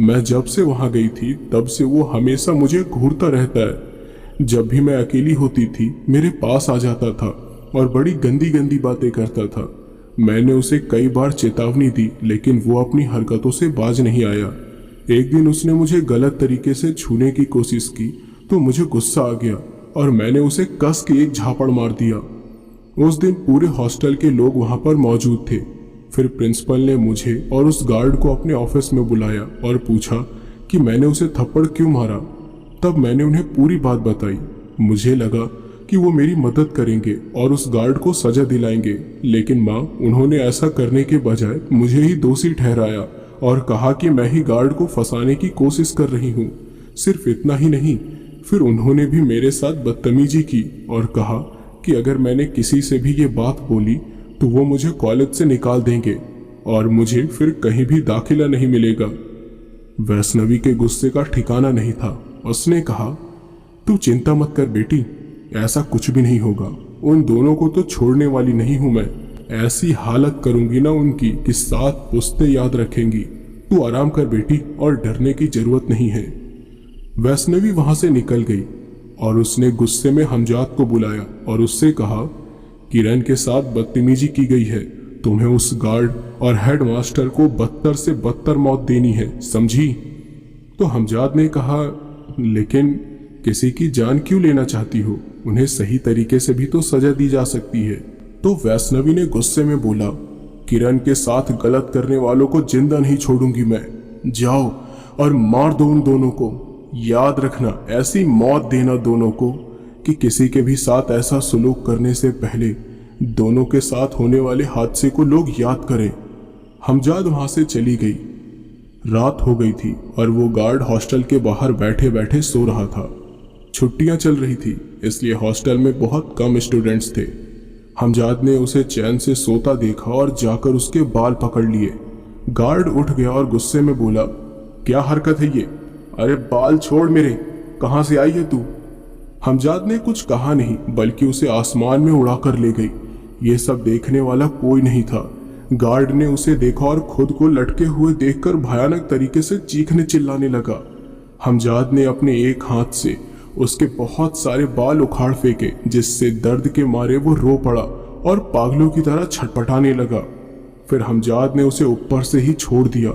मैं जब से वहां गई थी तब से वो हमेशा मुझे घूरता रहता है। जब भी मैं अकेली होती थी मेरे पास आ जाता था और बड़ी गंदी गंदी बातें करता था। मैंने उसे कई बार चेतावनी दी लेकिन वो अपनी हरकतों से बाज नहीं आया। एक दिन उसने मुझे गलत तरीके से छूने की कोशिश की तो मुझे गुस्सा आ गया और मैंने उसे कस के एक झापड़ मार दिया। उस दिन पूरे हॉस्टल के लोग वहां पर मौजूद थे। फिर प्रिंसिपल ने मुझे और उस गार्ड को अपने ऑफिस में बुलाया और पूछा कि मैंने उसे थप्पड़ क्यों मारा। तब मैंने उन्हें पूरी बात बताई। मुझे लगा कि वो मेरी मदद करेंगे और उस गार्ड को सजा दिलाएंगे, लेकिन माँ, उन्होंने ऐसा करने के बजाय मुझे ही दोषी ठहराया और कहा कि मैं ही गार्ड को फंसाने की कोशिश कर रही हूँ। सिर्फ इतना ही नहीं, फिर उन्होंने भी मेरे साथ बदतमीजी की और कहा कि अगर मैंने किसी से भी ये बात बोली तो वो मुझे कॉलेज से निकाल देंगे और मुझे फिर कहीं भी दाखिला नहीं मिलेगा। वैष्णवी के गुस्से का ठिकाना नहीं था। उसने कहा, तू चिंता मत कर बेटी, ऐसा कुछ भी नहीं होगा। उन दोनों को तो छोड़ने वाली नहीं हूं मैं। ऐसी हालत करूंगी ना उनकी कि 7 पुश्तें याद रखेंगी। तू आराम कर बेटी और डरने की जरूरत नहीं है। वैष्णवी वहां से निकल गई और उसने गुस्से में हमजाद को बुलाया और उससे कहा, किरण के साथ बदतमीजी की गई है। तुम्हें उस गार्ड और हेडमास्टर को बदतर से बदतर मौत देनी है, समझी? तो हमजाद ने कहा, लेकिन किसी की जान क्यों लेना चाहती हो? उन्हें सही तरीके से भी तो सजा दी जा सकती है। तो वैष्णवी ने गुस्से में बोला, किरण के साथ गलत करने वालों को जिंदा नहीं छोड़ूंगी मैं। जाओ और मार दो उन दोनों को। याद रखना, ऐसी मौत देना दोनों को कि किसी के भी साथ ऐसा सुलूक करने से पहले दोनों के साथ होने वाले हादसे को लोग याद करें। हमजाद वहां से चली गई। रात हो गई थी और वो गार्ड हॉस्टल के बाहर बैठे बैठे सो रहा था। छुट्टियां चल रही थी, इसलिए हॉस्टल में बहुत कम स्टूडेंट्स थे। हमजाद ने उसे चैन से सोता देखा और जाकर उसके बाल पकड़ लिए। गार्ड उठ गया और गुस्से में बोला, क्या हरकत है ये? अरे बाल छोड़ मेरे, कहां से आई है तू? हमजाद ने कुछ कहा नहीं, बल्कि उसे आसमान में उड़ाकर ले गई। ये सब देखने वाला कोई नहीं था। गार्ड ने उसे देखा और खुद को लटके हुए देखकर भयानक तरीके से चीखने चिल्लाने लगा। हमजाद ने अपने एक हाथ से उसके बहुत सारे बाल उखाड़ फेंके, जिससे दर्द के मारे वो रो पड़ा और पागलों की तरह छटपटाने लगा। फिर हमजाद ने उसे ऊपर से ही छोड़ दिया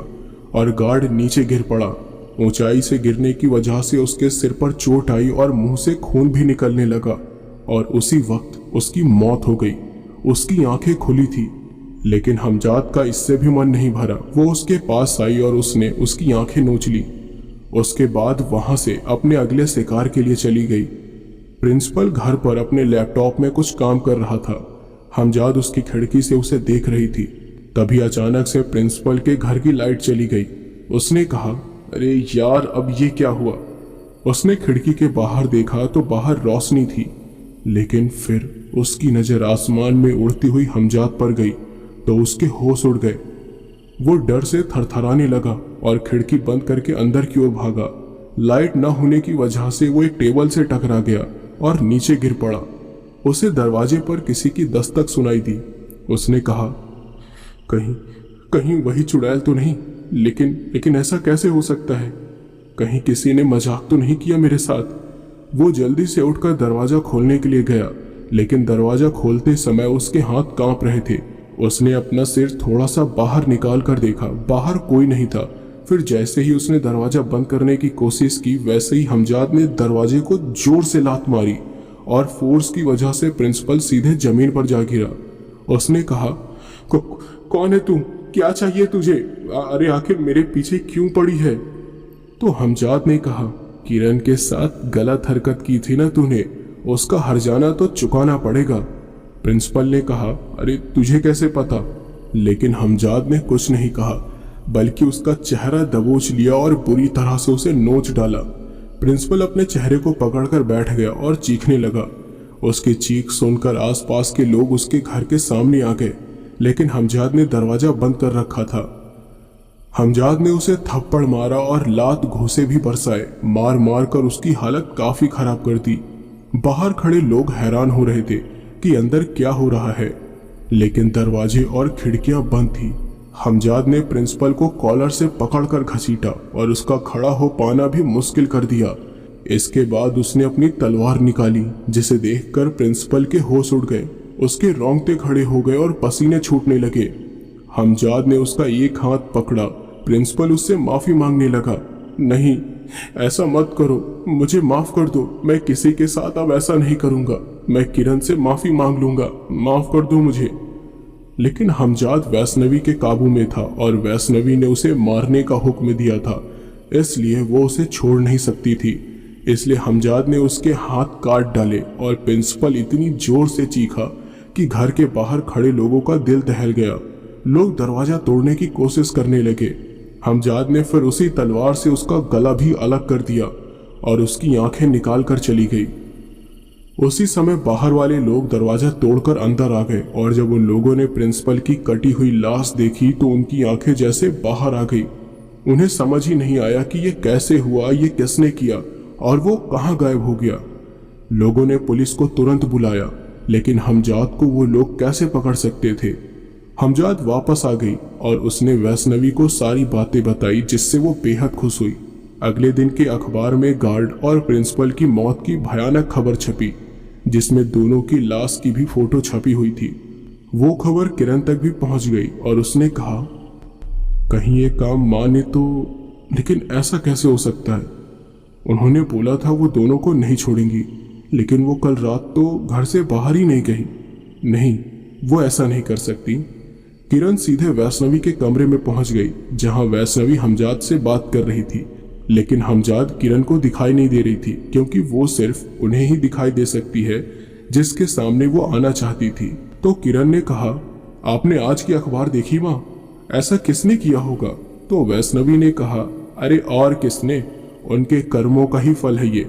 और गार्ड नीचे गिर पड़ा। ऊंचाई से गिरने की वजह से उसके सिर पर चोट आई और मुंह से खून भी निकलने लगा और उसी वक्त उसकी मौत हो गई। उसकी आंखें खुली थी, लेकिन हमजाद का इससे भी मन नहीं भरा। वो उसके पास आई और उसने उसकी आंखें नोच ली। उसके बाद वहां से अपने अगले शिकार के लिए चली गई। प्रिंसिपल घर पर अपने लैपटॉप में कुछ काम कर रहा था। हमजाद उसकी खिड़की से उसे देख रही थी। तभी अचानक से प्रिंसिपल के घर की लाइट चली गई। उसने कहा, अरे यार, अब ये क्या हुआ? उसने खिड़की के बाहर देखा तो बाहर रोशनी थी, लेकिन फिर उसकी नजर आसमान में उड़ती हुई हमजाद पर गई तो उसके होश उड़ गए। वो डर से थरथराने लगा और खिड़की बंद करके अंदर की ओर भागा। लाइट न होने की वजह से वो एक टेबल से टकरा गया और नीचे गिर पड़ा। उसे दरवाजे पर किसी की दस्तक सुनाई दी। उसने कहा, कहीं वही चुड़ैल तो नहीं? लेकिन ऐसा कैसे हो सकता है? कहीं किसी ने मजाक तो नहीं किया मेरे साथ? वो जल्दी से उठकर दरवाजा खोलने के लिए गया, लेकिन दरवाजा खोलते समय उसके हाथ कांप रहे थे। उसने अपना सिर थोड़ा सा बाहर निकाल कर देखा, बाहर कोई नहीं था। फिर जैसे ही उसने दरवाजा बंद करने की कोशिश की, वैसे ही हमजाद ने दरवाजे को जोर से लात मारी और फोर्स की वजह से प्रिंसिपल सीधे जमीन पर जा गिरा। उसने कहा, कौन है तू? क्या चाहिए तुझे? अरे आखिर मेरे पीछे क्यों पड़ी है? तो हमजाद ने कहा, किरण के साथ गलत हरकत की थी ना तूने, उसका हर्जाना तो चुकाना पड़ेगा। प्रिंसिपल ने कहा, अरे तुझे कैसे पता? लेकिन हमजाद ने कुछ नहीं कहा, बल्कि उसका चेहरा दबोच लिया और बुरी तरह से उसे नोच डाला। प्रिंसिपल अपने चेहरे को पकड़कर बैठ गया और चीखने लगा। उसकी चीख सुनकर आसपास के लोग उसके घर के सामने आ गए, लेकिन हमजाद ने दरवाजा बंद कर रखा था। हमजाद ने उसे थप्पड़ मारा और लात घूंसे भी बरसाए। मार मार कर उसकी हालत काफी खराब कर दी। बाहर खड़े लोग हैरान हो रहे थे कि अंदर क्या हो रहा है, लेकिन दरवाजे और खिड़कियां बंद थी। हमजाद ने प्रिंसिपल को कॉलर से पकड़कर घसीटा और उसका खड़ा हो पाना भी मुश्किल कर दिया। इसके बाद उसने अपनी तलवार निकाली, जिसे देखकर प्रिंसिपल के होश उड़ गए। उसके रोंगटे खड़े हो गए और पसीने छूटने लगे। हमजाद ने उसका एक हाथ पकड़ा। प्रिंसिपल उससे माफी मांगने लगा। नहीं, ऐसा मत करो, मुझे माफ कर दो। मैं किसी के साथ अब ऐसा नहीं करूंगा। मैं किरण से माफी मांग लूंगा, माफ कर दो मुझे। लेकिन हमजाद वैष्णवी के काबू में था और वैष्णवी ने उसे मारने का हुक्म दिया था, इसलिए वो उसे छोड़ नहीं सकती थी। इसलिए हमजाद ने उसके हाथ काट डाले और प्रिंसिपल इतनी जोर से चीखा कि घर के बाहर खड़े लोगों का दिल दहल गया। लोग दरवाजा तोड़ने की कोशिश करने लगे। हमजाद ने फिर उसी तलवार से उसका गला भी अलग कर दिया और उसकी आंखें निकाल कर चली गई। उसी समय बाहर वाले लोग दरवाजा तोड़कर अंदर आ गए और जब उन लोगों ने प्रिंसिपल की कटी हुई लाश देखी तो उनकी आंखें जैसे बाहर आ गई। उन्हें समझ ही नहीं आया कि ये कैसे हुआ, ये किसने किया और वो कहाँ गायब हो गया। लोगों ने पुलिस को तुरंत बुलाया, लेकिन हमजाद को वो लोग कैसे पकड़ सकते थे। हमजाद वापस आ गई और उसने वैष्णवी को सारी बातें बताई, जिससे वो बेहद खुश हुई। अगले दिन के अखबार में गार्ड और प्रिंसिपल की मौत की भयानक खबर छपी, जिसमें दोनों की लाश की भी फोटो छपी हुई थी। वो खबर किरण तक भी पहुंच गई और उसने कहा, कहीं ये काम माँ ने तो, लेकिन ऐसा कैसे हो सकता है। उन्होंने बोला था वो दोनों को नहीं छोड़ेंगी, लेकिन वो कल रात तो घर से बाहर ही नहीं गई। नहीं, वो ऐसा नहीं कर सकती। किरण सीधे वैष्णवी के कमरे में पहुंच गई, जहां वैष्णवी हमजाद से बात कर रही थी, लेकिन हमजाद किरण को दिखाई नहीं दे रही थी, क्योंकि वो सिर्फ उन्हें ही दिखाई दे सकती है जिसके सामने वो आना चाहती थी। तो किरण ने कहा, आपने आज की अखबार देखी माँ? ऐसा किसने किया होगा? तो वैष्णवी ने कहा, अरे और किसने, उनके कर्मों का ही फल है ये।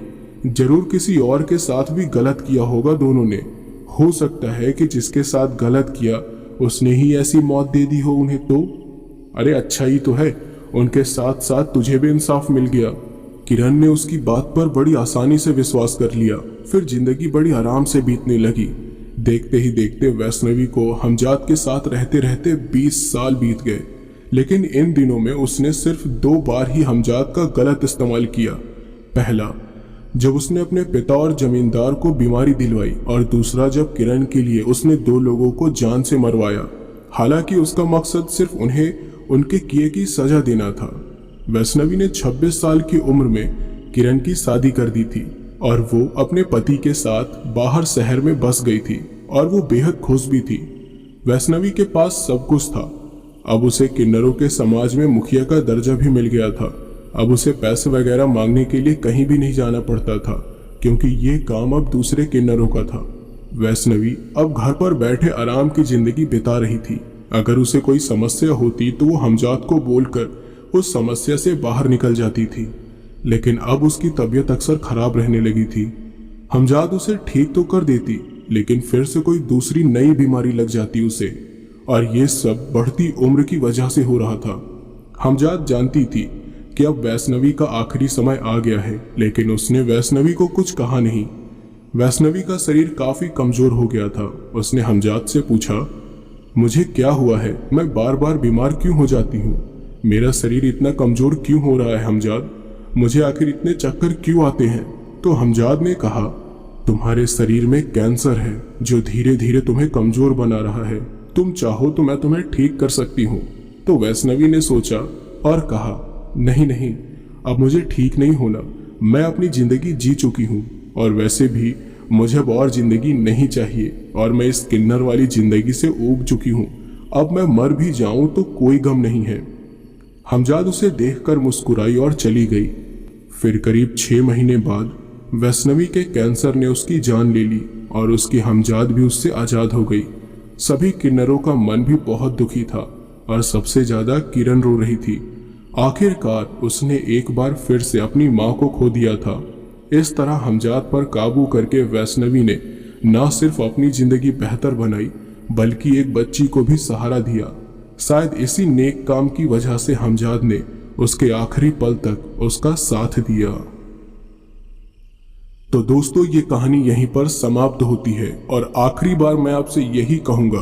जरूर किसी और के साथ भी गलत किया होगा दोनों ने। हो सकता है कि जिसके साथ गलत किया उसने ही ऐसी मौत दे दी हो उन्हें। तो अरे अच्छा ही तो है, उनके साथ साथ तुझे भी इंसाफ मिल गया। किरण ने उसकी बात पर बड़ी आसानी से विश्वास कर लिया। फिर जिंदगी बड़ी आराम से बीतने लगी। देखते ही देखते वैष्णवी को हमजाद के साथ रहते रहते 20 साल बीत गए, लेकिन इन दिनों में उसने सिर्फ 2 बार ही हमजाद का गलत इस्तेमाल किया। पहला, जब उसने अपने पिता और जमींदार को बीमारी दिलवाई, और दूसरा जब किरण के लिए उसने 2 लोगों को जान से मरवाया। हालांकि उसका मकसद सिर्फ उन्हें उनके किए की सजा देना था। वैष्णवी ने 26 साल की उम्र में किरण की शादी कर दी थी और वो अपने पति के साथ बाहर शहर में बस गई थी और वो बेहद खुश भी थी। वैष्णवी के पास सब कुछ था। अब उसे किन्नरों के समाज में मुखिया का दर्जा भी मिल गया था। अब उसे पैसे वगैरह मांगने के लिए कहीं भी नहीं जाना पड़ता था, क्योंकि ये काम अब दूसरे किन्नरों का था। वैष्णवी अब घर पर बैठे आराम की जिंदगी बिता रही थी। अगर उसे कोई समस्या होती तो वो हमजाद को बोलकर उस समस्या से बाहर निकल जाती थी, लेकिन अब उसकी तबीयत अक्सर खराब रहने लगी थी। हमजाद उसे ठीक तो कर देती, लेकिन फिर से कोई दूसरी नई बीमारी लग जाती उसे, और ये सब बढ़ती उम्र की वजह से हो रहा था। हमजाद जानती थी कि अब वैष्णवी का आखिरी समय आ गया है, लेकिन उसने वैष्णवी को कुछ कहा नहीं। वैष्णवी का शरीर काफी कमजोर हो गया था। उसने हमजाद से पूछा, मुझे क्या हुआ है? मैं बार बार बीमार क्यों हो जाती हूँ? मेरा शरीर इतना कमजोर क्यों हो रहा है हमजाद? मुझे आखिर इतने चक्कर क्यों आते हैं? तो हमजाद ने कहा, तुम्हारे शरीर में कैंसर है जो धीरे धीरे तुम्हें कमजोर बना रहा है। तुम चाहो तो मैं तुम्हें ठीक कर सकती हूँ। तो वैष्णवी ने सोचा और कहा, नहीं नहीं, अब मुझे ठीक नहीं होना। मैं अपनी जिंदगी जी चुकी हूँ, और वैसे भी मुझे अब और जिंदगी नहीं चाहिए, और मैं इस किन्नर वाली जिंदगी से ऊब चुकी हूँ। अब मैं मर भी जाऊं तो कोई गम नहीं है। हमजाद उसे देखकर मुस्कुराई और चली गई। फिर करीब 6 महीने बाद वैष्णवी के कैंसर ने उसकी जान ले ली और उसकी हमजाद भी उससे आजाद हो गई। सभी किन्नरों का मन भी बहुत दुखी था और सबसे ज्यादा किरण रो रही थी। आखिरकार उसने एक बार फिर से अपनी माँ को खो दिया था। इस तरह हमजाद पर काबू करके वैष्णवी ने न सिर्फ अपनी जिंदगी बेहतर बनाई, बल्कि एक बच्ची को भी सहारा दिया। शायद इसी नेक काम की वजह से हमजाद ने उसके आखिरी पल तक उसका साथ दिया। तो दोस्तों, ये कहानी यहीं पर समाप्त होती है, और आखिरी बार मैं आपसे यही कहूंगा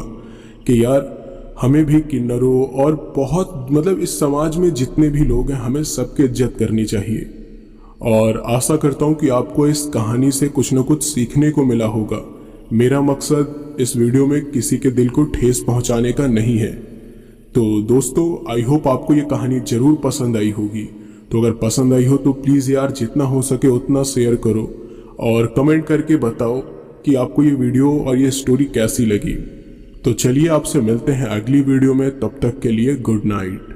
कि यार, हमें भी किन्नरों और बहुत इस समाज में जितने भी लोग हैं, हमें सबकी इज्जत करनी चाहिए। और आशा करता हूं कि आपको इस कहानी से कुछ न कुछ सीखने को मिला होगा। मेरा मकसद इस वीडियो में किसी के दिल को ठेस पहुंचाने का नहीं है। तो दोस्तों, आई होप आपको ये कहानी जरूर पसंद आई होगी। तो अगर पसंद आई हो तो प्लीज़ यार, जितना हो सके उतना शेयर करो और कमेंट करके बताओ कि आपको ये वीडियो और ये स्टोरी कैसी लगी। तो चलिए, आपसे मिलते हैं अगली वीडियो में। तब तक के लिए गुड नाइट।